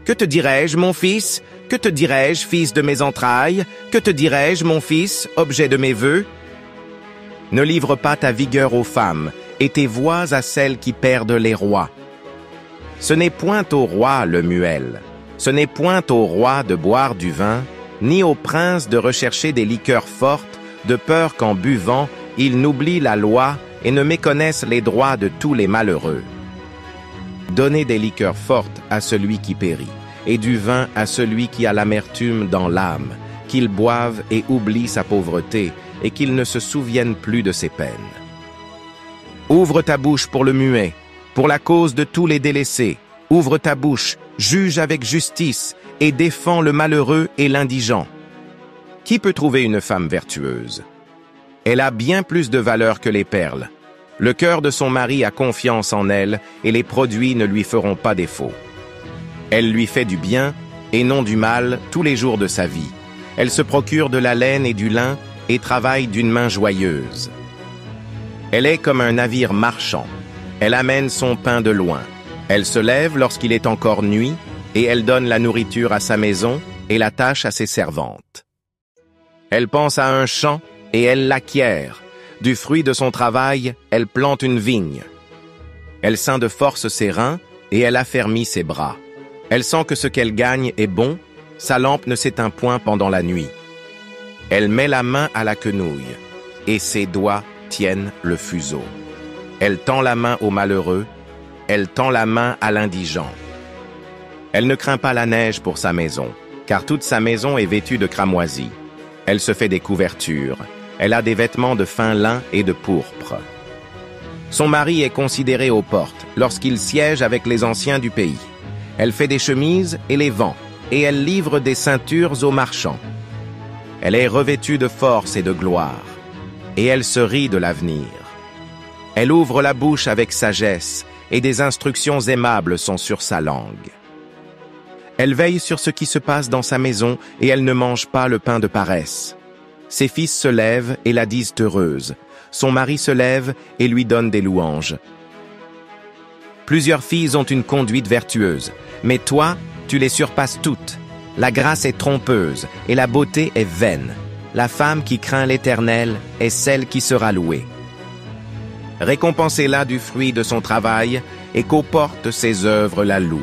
Que te dirai-je, mon fils? Que te dirai-je, fils de mes entrailles? Que te dirai-je, mon fils, objet de mes vœux? Ne livre pas ta vigueur aux femmes, et tes voix à celles qui perdent les rois. Ce n'est point au roi le muel, ce n'est point au roi de boire du vin, ni au prince de rechercher des liqueurs fortes, de peur qu'en buvant, ils n'oublient la loi et ne méconnaissent les droits de tous les malheureux. Donnez des liqueurs fortes à celui qui périt, et du vin à celui qui a l'amertume dans l'âme, qu'il boive et oublie sa pauvreté, et qu'il ne se souvienne plus de ses peines. Ouvre ta bouche pour le muet, pour la cause de tous les délaissés. Ouvre ta bouche, juge avec justice, et défends le malheureux et l'indigent. Qui peut trouver une femme vertueuse? Elle a bien plus de valeur que les perles. Le cœur de son mari a confiance en elle, et les produits ne lui feront pas défaut. Elle lui fait du bien, et non du mal, tous les jours de sa vie. Elle se procure de la laine et du lin, et travaille d'une main joyeuse. Elle est comme un navire marchand. Elle amène son pain de loin. Elle se lève lorsqu'il est encore nuit, et elle donne la nourriture à sa maison, et la tâche à ses servantes. Elle pense à un champ, et elle l'acquiert. Du fruit de son travail, elle plante une vigne. Elle ceint de force ses reins, et elle affermit ses bras. Elle sent que ce qu'elle gagne est bon, sa lampe ne s'éteint point pendant la nuit. Elle met la main à la quenouille, et ses doigts tiennent le fuseau. Elle tend la main au malheureux, elle tend la main à l'indigent. Elle ne craint pas la neige pour sa maison, car toute sa maison est vêtue de cramoisie. Elle se fait des couvertures, elle a des vêtements de fin lin et de pourpre. Son mari est considéré aux portes, lorsqu'il siège avec les anciens du pays. Elle fait des chemises et les vend, et elle livre des ceintures aux marchands. Elle est revêtue de force et de gloire, et elle se rit de l'avenir. Elle ouvre la bouche avec sagesse, et des instructions aimables sont sur sa langue. Elle veille sur ce qui se passe dans sa maison, et elle ne mange pas le pain de paresse. Ses fils se lèvent et la disent heureuse. Son mari se lève et lui donne des louanges. Plusieurs filles ont une conduite vertueuse, mais toi, tu les surpasses toutes. La grâce est trompeuse, et la beauté est vaine. La femme qui craint l'Éternel est celle qui sera louée. Récompensez-la du fruit de son travail, et qu'aux portes ses œuvres la louent.